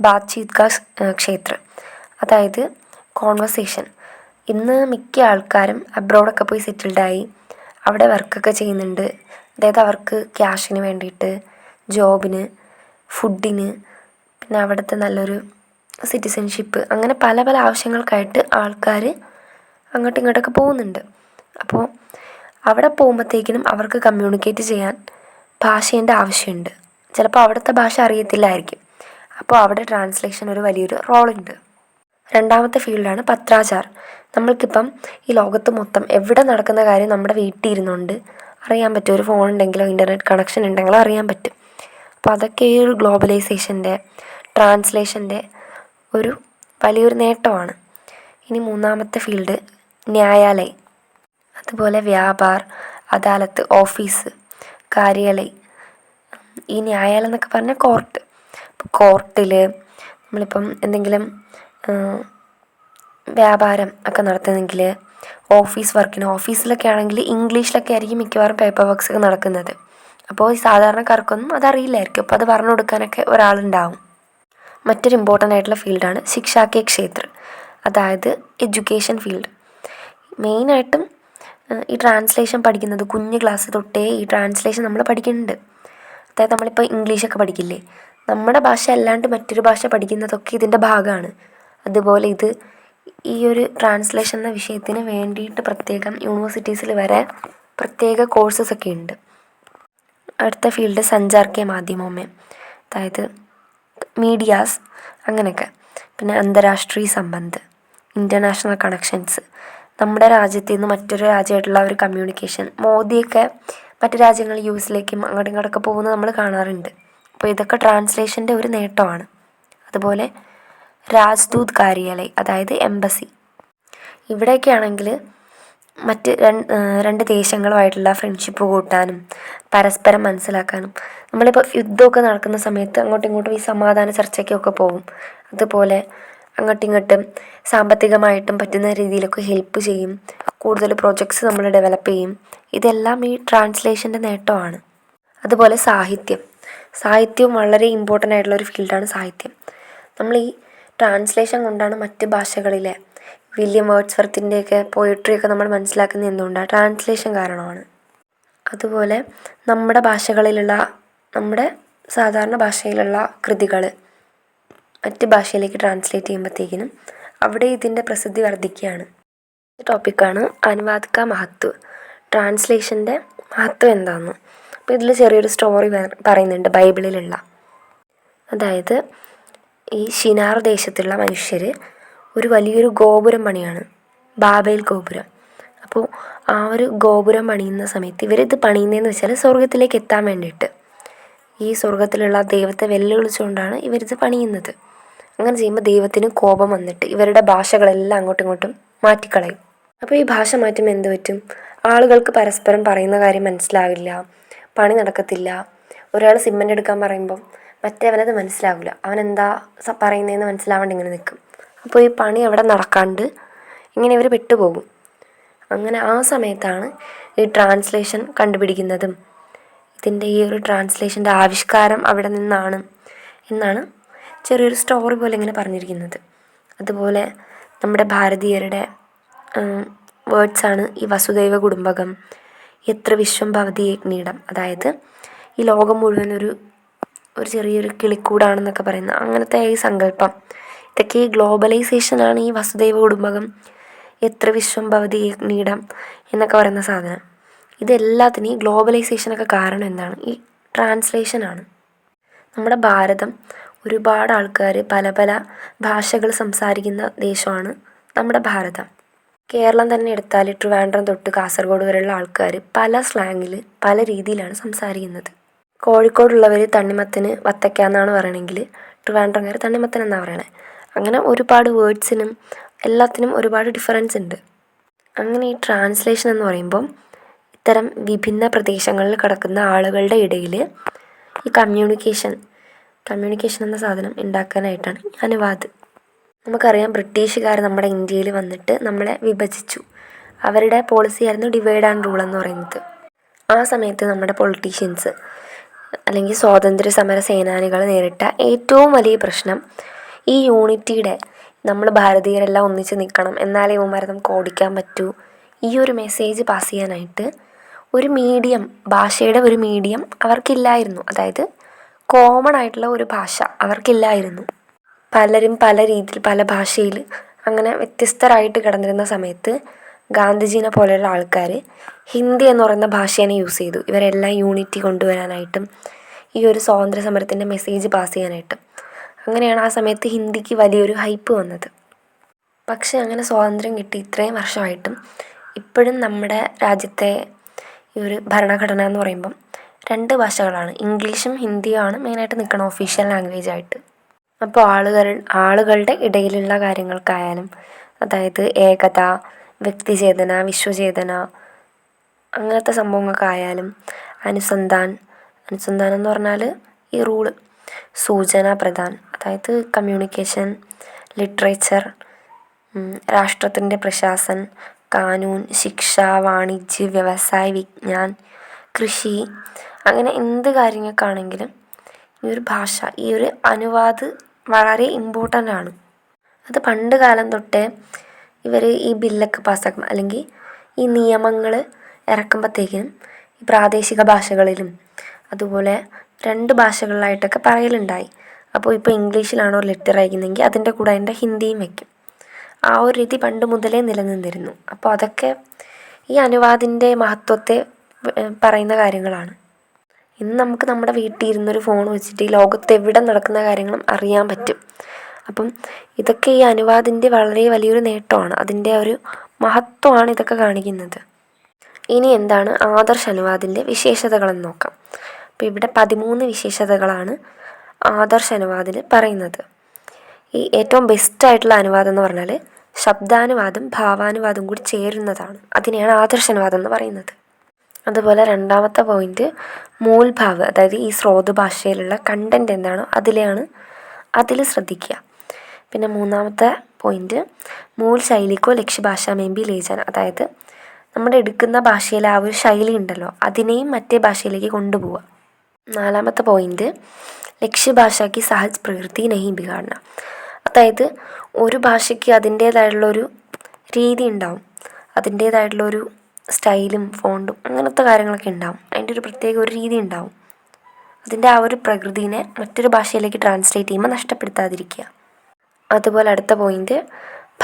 ബാത്ചീത് കാ ക്ഷേത്ര, അതായത് കോൺവെർസേഷൻ. ഇന്ന് മിക്ക ആൾക്കാരും അബ്രോഡൊക്കെ പോയി സെറ്റിൽഡായി അവിടെ വർക്കൊക്കെ ചെയ്യുന്നുണ്ട്. അതായത് അവർക്ക് ക്യാഷിന് വേണ്ടിയിട്ട്, ജോബിന്, ഫുഡിന്, പിന്നെ അവിടുത്തെ നല്ലൊരു സിറ്റിസൺഷിപ്പ്, അങ്ങനെ പല പല ആവശ്യങ്ങൾക്കായിട്ട് ആൾക്കാർ അങ്ങോട്ടും ഇങ്ങോട്ടൊക്കെ പോകുന്നുണ്ട്. അപ്പോൾ അവിടെ പോകുമ്പോഴത്തേക്കിനും അവർക്ക് കമ്മ്യൂണിക്കേറ്റ് ചെയ്യാൻ ഭാഷേൻ്റെ ആവശ്യമുണ്ട്. ചിലപ്പോൾ അവിടുത്തെ ഭാഷ അറിയത്തില്ലായിരിക്കും. അപ്പോൾ അവിടെ ട്രാൻസ്ലേഷൻ ഒരു വലിയൊരു റോളുണ്ട്. രണ്ടാമത്തെ ഫീൽഡാണ് പത്രാചാർ. നമ്മൾക്കിപ്പം ഈ ലോകത്ത് മൊത്തം എവിടെ നടക്കുന്ന കാര്യം നമ്മുടെ വീട്ടിൽ ഇരുന്നുകൊണ്ട് അറിയാൻ പറ്റും. ഒരു ഫോൺ ഉണ്ടെങ്കിലോ ഇൻ്റർനെറ്റ് കണക്ഷൻ ഉണ്ടെങ്കിലോ അറിയാൻ പറ്റും. അപ്പോൾ അതൊക്കെ ഈ ഒരു ഗ്ലോബലൈസേഷൻ്റെ, ട്രാൻസ്ലേഷൻ്റെ ഒരു വലിയൊരു നേട്ടമാണ്. ഇനി മൂന്നാമത്തെ ഫീൽഡ് ന്യായാലയ്, അതുപോലെ വ്യാപാർ, അദാലത്ത്, ഓഫീസ്, കാര്യാലയ്. ഈ ന്യായാലയം എന്നൊക്കെ പറഞ്ഞാൽ കോർട്ട്. അപ്പോൾ കോർട്ടിൽ നമ്മളിപ്പം എന്തെങ്കിലും വ്യാപാരം ഒക്കെ നടത്തുന്നെങ്കിൽ, ഓഫീസിലൊക്കെ ആണെങ്കിൽ ഇംഗ്ലീഷിലൊക്കെ ആയിരിക്കും മിക്കവാറും പേപ്പർ വർക്ക്സ് ഒക്കെ നടക്കുന്നത്. അപ്പോൾ ഈ സാധാരണക്കാർക്കൊന്നും അതറിയില്ലായിരിക്കും. അപ്പോൾ അത് പറഞ്ഞു കൊടുക്കാനൊക്കെ ഒരാളുണ്ടാവും. മറ്റൊരു ഇമ്പോർട്ടൻ്റ് ആയിട്ടുള്ള ഫീൽഡാണ് ശിക്ഷാ കെ ക്ഷേത്ര, അതായത് എഡ്യൂക്കേഷൻ ഫീൽഡ്. മെയിനായിട്ടും ഈ ട്രാൻസ്ലേഷൻ പഠിക്കുന്നത് കുഞ്ഞ് ക്ലാസ് തൊട്ടേ ഈ ട്രാൻസ്ലേഷൻ നമ്മൾ പഠിക്കുന്നുണ്ട്. അതായത് നമ്മളിപ്പോൾ ഇംഗ്ലീഷൊക്കെ പഠിക്കില്ലേ, നമ്മുടെ ഭാഷ അല്ലാണ്ട് മറ്റൊരു ഭാഷ പഠിക്കുന്നതൊക്കെ ഇതിൻ്റെ ഭാഗമാണ്. അതുപോലെ ഇത് ഈ ഒരു ട്രാൻസ്ലേഷൻ എന്ന വിഷയത്തിന് വേണ്ടിയിട്ട് പ്രത്യേകം യൂണിവേഴ്സിറ്റീസിൽ വരെ പ്രത്യേക കോഴ്സസ് ഒക്കെ ഉണ്ട്. അടുത്ത ഫീൽഡ് സഞ്ചാർ കെ മാധ്യമോമേ, അതായത് മീഡിയാസ്, അങ്ങനെയൊക്കെ. പിന്നെ അന്തരാഷ്ട്രീയ സംബന്ധ്, ഇൻ്റർനാഷണൽ കണക്ഷൻസ്, നമ്മുടെ രാജ്യത്തിൽ നിന്ന് മറ്റൊരു രാജ്യമായിട്ടുള്ള ഒരു കമ്മ്യൂണിക്കേഷൻ. മോദിയൊക്കെ മറ്റു രാജ്യങ്ങൾ യൂസിലേക്കും അങ്ങോട്ടും ഇങ്ങോട്ടൊക്കെ പോകുന്നത് നമ്മൾ കാണാറുണ്ട്. അപ്പോൾ ഇതൊക്കെ ട്രാൻസ്ലേഷൻ്റെ ഒരു നേട്ടമാണ്. അതുപോലെ രാജ്ദൂത് കാര്യാലയ്, അതായത് എംബസി. ഇവിടെയൊക്കെ ആണെങ്കിൽ മറ്റ് രണ്ട് ദേശങ്ങളുമായിട്ടുള്ള ഫ്രണ്ട്ഷിപ്പ് കൂട്ടാനും പരസ്പരം മനസ്സിലാക്കാനും. നമ്മളിപ്പോൾ യുദ്ധമൊക്കെ നടക്കുന്ന സമയത്ത് അങ്ങോട്ടും ഇങ്ങോട്ടും ഈ സമാധാന ചർച്ചയ്ക്കൊക്കെ പോകും. അതുപോലെ അങ്ങോട്ടും ഇങ്ങോട്ടും സാമ്പത്തികമായിട്ടും പറ്റുന്ന രീതിയിലൊക്കെ ഹെൽപ്പ് ചെയ്യും. കൂടുതൽ പ്രോജക്ട്സ് നമ്മൾ ഡെവലപ്പ് ചെയ്യും. ഇതെല്ലാം ഈ ട്രാൻസ്ലേഷൻ്റെ നേട്ടമാണ്. അതുപോലെ സാഹിത്യവും വളരെ ഇമ്പോർട്ടൻ്റ് ആയിട്ടുള്ളൊരു ഫീൽഡാണ് സാഹിത്യം. നമ്മൾ ഈ ട്രാൻസ്ലേഷൻ കൊണ്ടാണ് മറ്റ് ഭാഷകളിലെ വില്യം വേർഡ്സ്വർത്തിൻ്റെയൊക്കെ പോയട്രിയൊക്കെ നമ്മൾ മനസ്സിലാക്കുന്നത് എന്തുകൊണ്ടാണ്? ട്രാൻസ്ലേഷൻ കാരണമാണ്. അതുപോലെ നമ്മുടെ ഭാഷകളിലുള്ള, നമ്മുടെ സാധാരണ ഭാഷയിലുള്ള കൃതികൾ മറ്റ് ഭാഷയിലേക്ക് ട്രാൻസ്ലേറ്റ് ചെയ്യുമ്പോഴത്തേക്കിനും അവിടെ ഇതിൻ്റെ പ്രസിദ്ധി വർദ്ധിക്കുകയാണ്. ടോപ്പിക്കാണ് അനുവാദ് കാ മഹത്വ, ട്രാൻസ്ലേഷൻ്റെ മഹത്വം എന്താണെന്ന്. അപ്പോൾ ഇതിൽ ചെറിയൊരു സ്റ്റോറി പറയുന്നുണ്ട് ബൈബിളിലുള്ള. അതായത് ഈ ഷിനാർ ദേശത്തുള്ള മനുഷ്യർ ഒരു വലിയൊരു ഗോപുരം പണിയാണ്, ബാബേൽ ഗോപുരം. അപ്പോൾ ആ ഒരു ഗോപുരം പണിയുന്ന സമയത്ത് ഇവരിത് പണിയുന്നതെന്ന് വെച്ചാൽ സ്വർഗത്തിലേക്ക് എത്താൻ വേണ്ടിയിട്ട്. ഈ സ്വർഗത്തിലുള്ള ദൈവത്തെ വെല്ലുവിളിച്ചുകൊണ്ടാണ് ഇവരിത് പണിയുന്നത്. അങ്ങനെ ചെയ്യുമ്പോൾ ദൈവത്തിന് കോപം വന്നിട്ട് ഇവരുടെ ഭാഷകളെല്ലാം അങ്ങോട്ടും ഇങ്ങോട്ടും മാറ്റിക്കളയും. അപ്പോൾ ഈ ഭാഷ മാറ്റുമ്പോൾ എന്ത് പറ്റും? ആളുകൾക്ക് പരസ്പരം പറയുന്ന കാര്യം മനസ്സിലാവില്ല, പണി നടക്കത്തില്ല. ഒരാൾ സിമൻ്റ് എടുക്കാൻ പറയുമ്പം മറ്റേവനത് മനസ്സിലാവില്ല, അവനെന്താ പറയുന്നതെന്ന് മനസ്സിലാവാണ്ട് ഇങ്ങനെ നിൽക്കും. അപ്പോൾ ഈ പണി അവിടെ നടക്കാണ്ട് ഇങ്ങനെ ഇവർ പെട്ടുപോകും. അങ്ങനെ ആ സമയത്താണ് ഈ ട്രാൻസ്ലേഷൻ കണ്ടുപിടിക്കുന്നതും ഇതിൻ്റെ ഈ ഒരു ട്രാൻസ്ലേഷൻ്റെ ആവിഷ്കാരം അവിടെ നിന്നാണ് എന്നാണ് ചെറിയൊരു സ്റ്റോറി പോലെ ഇങ്ങനെ പറഞ്ഞിരിക്കുന്നത്. അതുപോലെ നമ്മുടെ ഭാരതീയരുടെ വേർഡ്സാണ് ഈ വസുദൈവ കുടുംബകം, എത്ര വിശ്വം ഭവതി യജ്ഞീടം. അതായത് ഈ ലോകം മുഴുവൻ ഒരു ചെറിയൊരു കിളിക്കൂടാണെന്നൊക്കെ പറയുന്ന അങ്ങനത്തെ ഈ സങ്കല്പം. ഇതൊക്കെ ഈ ഗ്ലോബലൈസേഷനാണ്. ഈ വസുദൈവ കുടുംബകം, എത്ര വിശ്വം ഭവതി യജ്ഞീടം എന്നൊക്കെ പറയുന്ന സാധനം. ഇതെല്ലാത്തിനും ഈ ഗ്ലോബലൈസേഷനൊക്കെ കാരണം എന്താണ്? ഈ ട്രാൻസ്ലേഷനാണ്. നമ്മുടെ ഭാരതം ഒരുപാട് ആൾക്കാർ പല പല ഭാഷകൾ സംസാരിക്കുന്ന ദേശമാണ് നമ്മുടെ ഭാരതം. കേരളം തന്നെ എടുത്താൽ ട്രിവാൻഡ്രം തൊട്ട് കാസർഗോഡ് വരെയുള്ള ആൾക്കാർ പല സ്ലാങ്ങിൽ പല രീതിയിലാണ് സംസാരിക്കുന്നത്. കോഴിക്കോടുള്ളവർ തണ്ണിമത്തന് വത്തക്ക എന്നാണ് പറയണമെങ്കിൽ ട്രിവാൻഡ്രംകാർ തണ്ണിമത്തൻ എന്നാണ് പറയണത്. അങ്ങനെ ഒരുപാട് വേർഡ്സിനും എല്ലാത്തിനും ഒരുപാട് ഡിഫറൻസ് ഉണ്ട്. അങ്ങനെ ഈ ട്രാൻസ്ലേഷൻ എന്ന് പറയുമ്പം ഇത്തരം വിഭിന്ന പ്രദേശങ്ങളിൽ കിടക്കുന്ന ആളുകളുടെ ഇടയിൽ ഈ കമ്മ്യൂണിക്കേഷൻ എന്ന സാധനം ഉണ്ടാക്കാനായിട്ടാണ് ഈ അനുവാദ്. നമുക്കറിയാം ബ്രിട്ടീഷുകാർ നമ്മുടെ ഇന്ത്യയിൽ വന്നിട്ട് നമ്മളെ വിഭജിച്ചു. അവരുടെ പോളിസിയായിരുന്നു ഡിവൈഡ് ആൻഡ് റൂൾ എന്ന് പറയുന്നത്. ആ സമയത്ത് നമ്മുടെ പൊളിറ്റീഷ്യൻസ് അല്ലെങ്കിൽ സ്വാതന്ത്ര്യ സമര സേനാനികൾ നേരിട്ട ഏറ്റവും വലിയ പ്രശ്നം ഈ യൂണിറ്റിയുടെ, നമ്മൾ ഭാരതീയരെല്ലാം ഒന്നിച്ച് നിൽക്കണം, എന്നാലേ ഇവന്മാരെ നമുക്ക് ഓടിക്കാൻ പറ്റൂ, ഈ ഒരു മെസ്സേജ് പാസ് ചെയ്യാനായിട്ട് ഒരു മീഡിയം, ഭാഷയുടെ ഒരു മീഡിയം അവർക്കില്ലായിരുന്നു. അതായത് കോമൺ ആയിട്ടുള്ള ഒരു ഭാഷ അവർക്കില്ലായിരുന്നു. പലരും പല രീതിയിൽ പല ഭാഷയിൽ അങ്ങനെ വ്യത്യസ്തരായിട്ട് കിടന്നിരുന്ന സമയത്ത് ഗാന്ധിജീനെ പോലെയുള്ള ആൾക്കാർ ഹിന്ദി എന്ന് പറയുന്ന ഭാഷേനെ യൂസ് ചെയ്തു. ഇവരെല്ലാം യൂണിറ്റി കൊണ്ടുവരാനായിട്ടും ഈ ഒരു സ്വാതന്ത്ര്യ സമരത്തിൻ്റെ മെസ്സേജ് പാസ് ചെയ്യാനായിട്ടും. അങ്ങനെയാണ് ആ സമയത്ത് ഹിന്ദിക്ക് വലിയൊരു ഹൈപ്പ് വന്നത്. പക്ഷേ അങ്ങനെ സ്വാതന്ത്ര്യം കിട്ടി ഇത്രയും വർഷമായിട്ടും ഇപ്പോഴും നമ്മുടെ രാജ്യത്തെ ഈ ഒരു ഭരണഘടന എന്ന് പറയുമ്പം 2 ഭാഷകളാണ്, ഇംഗ്ലീഷും ഹിന്ദിയുമാണ് മെയിനായിട്ട് നിൽക്കണം ഒഫീഷ്യൽ ലാംഗ്വേജായിട്ട്. അപ്പോൾ ആളുകളുടെ ഇടയിലുള്ള കാര്യങ്ങൾക്കായാലും, അതായത് ഏകത, വ്യക്തിചേതന, വിശ്വചേതന, അങ്ങനത്തെ സംഭവങ്ങൾക്കായാലും അനുസന്ധാനം എന്ന് പറഞ്ഞാൽ ഈ റൂള്, സൂചന പ്രദാൻ അതായത് കമ്മ്യൂണിക്കേഷൻ, ലിറ്ററേച്ചർ, രാഷ്ട്രത്തിൻ്റെ പ്രശാസൻ, കാനൂൻ, ശിക്ഷ, വാണിജ്യ, വ്യവസായ, വിജ്ഞാൻ, കൃഷി, അങ്ങനെ എന്ത് കാര്യങ്ങൾക്കാണെങ്കിലും ഈ ഒരു ഭാഷ, ഈ ഒരു അനുവാദ് വളരെ ഇമ്പോർട്ടൻ്റ് ആണ്. അത് പണ്ട് കാലം തൊട്ടേ ഇവർ ഈ ബില്ലൊക്കെ പാസ്സാക്കും അല്ലെങ്കിൽ ഈ നിയമങ്ങൾ ഇറക്കുമ്പോഴത്തേക്കിനും ഈ പ്രാദേശിക ഭാഷകളിലും അതുപോലെ 2 ഭാഷകളിലായിട്ടൊക്കെ പറയലുണ്ടായി. അപ്പോൾ ഇപ്പോൾ ഇംഗ്ലീഷിലാണോ ലെറ്റർ അയക്കുന്നതെങ്കിൽ അതിൻ്റെ കൂടെ അതിൻ്റെ ഹിന്ദിയും വയ്ക്കും. ആ ഒരു രീതി പണ്ട് മുതലേ നിലനിന്നിരുന്നു. അപ്പോൾ അതൊക്കെ ഈ അനുവാദിൻ്റെ മഹത്വത്തെ പറയുന്ന കാര്യങ്ങളാണ്. ഇന്ന് നമുക്ക് നമ്മുടെ വീട്ടിൽ ഇരുന്നൊരു ഫോൺ വെച്ചിട്ട് ഈ ലോകത്ത് എവിടെ നടക്കുന്ന കാര്യങ്ങളും അറിയാൻ പറ്റും. അപ്പം ഇതൊക്കെ ഈ അനുവാദിൻ്റെ വളരെ വലിയൊരു നേട്ടമാണ്, അതിൻ്റെ ഒരു മഹത്വമാണ് ഇതൊക്കെ കാണിക്കുന്നത്. ഇനി എന്താണ് ആദർശ് അനുവാദിൻ്റെ വിശേഷതകളെന്ന് നോക്കാം. അപ്പോൾ ഇവിടെ 13 വിശേഷതകളാണ് ആദർശ് അനുവാദിൽ പറയുന്നത്. ഈ ഏറ്റവും ബെസ്റ്റായിട്ടുള്ള അനുവാദം എന്ന് പറഞ്ഞാൽ ശബ്ദാനുവാദം ഭാവാനുവാദം കൂടി ചേരുന്നതാണ്. അതിനെയാണ് ആദർശനുവാദം എന്ന് പറയുന്നത്. അതുപോലെ രണ്ടാമത്തെ പോയിന്റ് മൂൽഭാവ്, അതായത് ഈ സ്രോത ഭാഷയിലുള്ള കണ്ടൻറ് എന്താണോ അതിൽ ശ്രദ്ധിക്കുക. പിന്നെ മൂന്നാമത്തെ പോയിന്റ് മൂൽ ശൈലിക്കോ ലക്ഷ്യഭാഷ മേമ്പി ലേജാൻ, അതായത് നമ്മുടെ എടുക്കുന്ന ഭാഷയിലെ ആ ഒരു ശൈലി ഉണ്ടല്ലോ അതിനെയും മറ്റേ ഭാഷയിലേക്ക് കൊണ്ടുപോവുക. നാലാമത്തെ പോയിന്റ് ലക്ഷ്യഭാഷയ്ക്ക് സഹജ് പ്രകൃതി നഹി ബിഗാഡന, അതായത് ഒരു ഭാഷയ്ക്ക് അതിൻ്റേതായിട്ടുള്ളൊരു രീതി ഉണ്ടാവും, അതിൻ്റേതായിട്ടുള്ളൊരു സ്റ്റൈലും ഫോണ്ടും അങ്ങനത്തെ കാര്യങ്ങളൊക്കെ ഉണ്ടാവും. അതിൻ്റെ ഒരു പ്രത്യേക ഒരു രീതി ഉണ്ടാവും. അതിൻ്റെ ആ ഒരു പ്രകൃതിനെ മറ്റൊരു ഭാഷയിലേക്ക് ട്രാൻസ്ലേറ്റ് ചെയ്യുമ്പോൾ നഷ്ടപ്പെടുത്താതിരിക്കുക. അതുപോലെ അടുത്ത പോയിന്റ്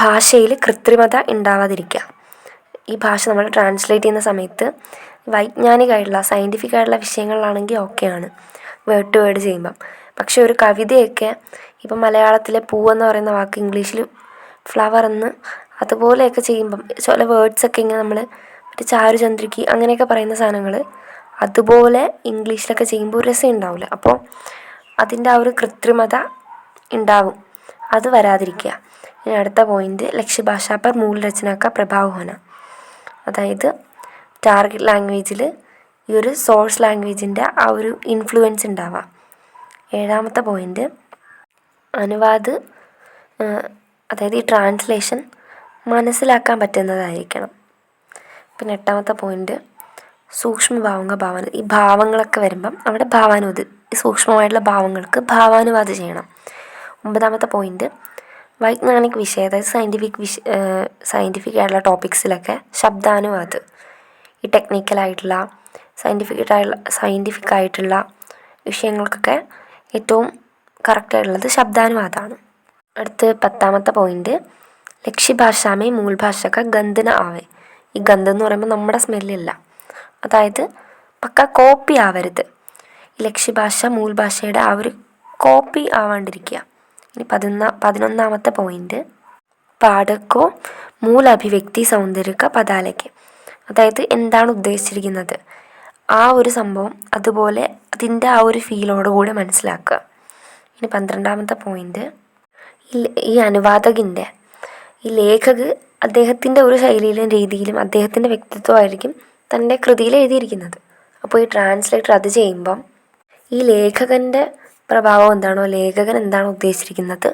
ഭാഷയിൽ കൃത്രിമത ഉണ്ടാവാതിരിക്കുക. ഈ ഭാഷ നമ്മൾ ട്രാൻസ്ലേറ്റ് ചെയ്യുന്ന സമയത്ത് വൈജ്ഞാനികമായിട്ടുള്ള സയൻറ്റിഫിക് ആയിട്ടുള്ള വിഷയങ്ങളിലാണെങ്കിൽ ഓക്കെയാണ് വേർഡ് ടു വേർഡ് ചെയ്യുമ്പം. പക്ഷെ ഒരു കവിതയൊക്കെ ഇപ്പം മലയാളത്തിലെ പൂവെന്ന് പറയുന്ന വാക്ക് ഇംഗ്ലീഷിൽ ഫ്ലവർ എന്ന് അതുപോലെയൊക്കെ ചെയ്യുമ്പം ചില വേർഡ്സൊക്കെ ഇങ്ങനെ നമ്മൾ മറ്റേ ചാരുചന്ദ്രിക്ക് അങ്ങനെയൊക്കെ പറയുന്ന സാധനങ്ങൾ അതുപോലെ ഇംഗ്ലീഷിലൊക്കെ ചെയ്യുമ്പോൾ ഒരു രസം ഉണ്ടാവില്ല. അപ്പോൾ അതിൻ്റെ ആ ഒരു കൃത്രിമത ഉണ്ടാവും, അത് വരാതിരിക്കുക. ഇനി അടുത്ത പോയിന്റ് ലക്ഷ്യഭാഷ പർ മൂൽ രചനാക്ക പ്രഭാവ് ഹോന, അതായത് ടാർഗറ്റ് ലാംഗ്വേജിൽ ഈ ഒരു സോഴ്സ് ലാംഗ്വേജിൻ്റെ ആ ഒരു ഇൻഫ്ലുവൻസ് ഉണ്ടാവുക. ഏഴാമത്തെ പോയിന്റ് അനുവാദ്, അതായത് ഈ ട്രാൻസ്ലേഷൻ മനസ്സിലാക്കാൻ പറ്റുന്നതായിരിക്കണം. പിന്നെ എട്ടാമത്തെ പോയിന്റ് സൂക്ഷ്മഭാവങ്ങൾ ഭാവന, ഈ ഭാവങ്ങളൊക്കെ വരുമ്പം അവിടെ ഈ സൂക്ഷ്മമായിട്ടുള്ള ഭാവങ്ങൾക്ക് ഭാവാനുവാദം ചെയ്യണം. ഒമ്പതാമത്തെ പോയിന്റ് വൈജ്ഞാനിക് വിഷയം, അതായത് സയൻറ്റിഫിക് ആയിട്ടുള്ള ടോപ്പിക്സിലൊക്കെ ശബ്ദാനുവാദം, ഈ ടെക്നിക്കലായിട്ടുള്ള സയൻറ്റിഫിക് ആയിട്ടുള്ള വിഷയങ്ങൾക്കൊക്കെ ഏറ്റവും കറക്റ്റായിട്ടുള്ളത് ശബ്ദാനുവാദമാണ്. അടുത്ത് പത്താമത്തെ പോയിന്റ് ലക്ഷ്യഭാഷാമേ മൂൽഭാഷക ഗന്ധന ആവേ. ഈ ഗന്ധം എന്ന് പറയുമ്പോൾ നമ്മുടെ സ്മെല്ലല്ല, അതായത് പക്ക കോപ്പി ആവരുത്. ഈ ലക്ഷ്യഭാഷ മൂൽഭാഷയുടെ ആ ഒരു കോപ്പി ആവാണ്ടിരിക്കുക. ഇനി 11ാമത്തെ പോയിന്റ് പാഠക്കോ മൂല അഭിവ്യക്തി സൗന്ദര്യ പദാലയ്ക്ക്, അതായത് എന്താണ് ഉദ്ദേശിച്ചിരിക്കുന്നത് ആ ഒരു സംഭവം അതുപോലെ അതിൻ്റെ ആ ഒരു ഫീലോടുകൂടി മനസ്സിലാക്കുക. ഇനി 12ാമത്തെ പോയിന്റ് ഈ അനുവാദകൻ്റെ, ഈ ലേഖക് അദ്ദേഹത്തിൻ്റെ ഒരു ശൈലിയിലും രീതിയിലും അദ്ദേഹത്തിൻ്റെ വ്യക്തിത്വമായിരിക്കും തൻ്റെ കൃതിയിൽ എഴുതിയിരിക്കുന്നത്. അപ്പോൾ ഈ ട്രാൻസ്ലേറ്റർ അത് ചെയ്യുമ്പം ഈ ലേഖകൻ്റെ പ്രഭാവം എന്താണോ, ലേഖകൻ എന്താണോ ഉദ്ദേശിച്ചിരിക്കുന്നത്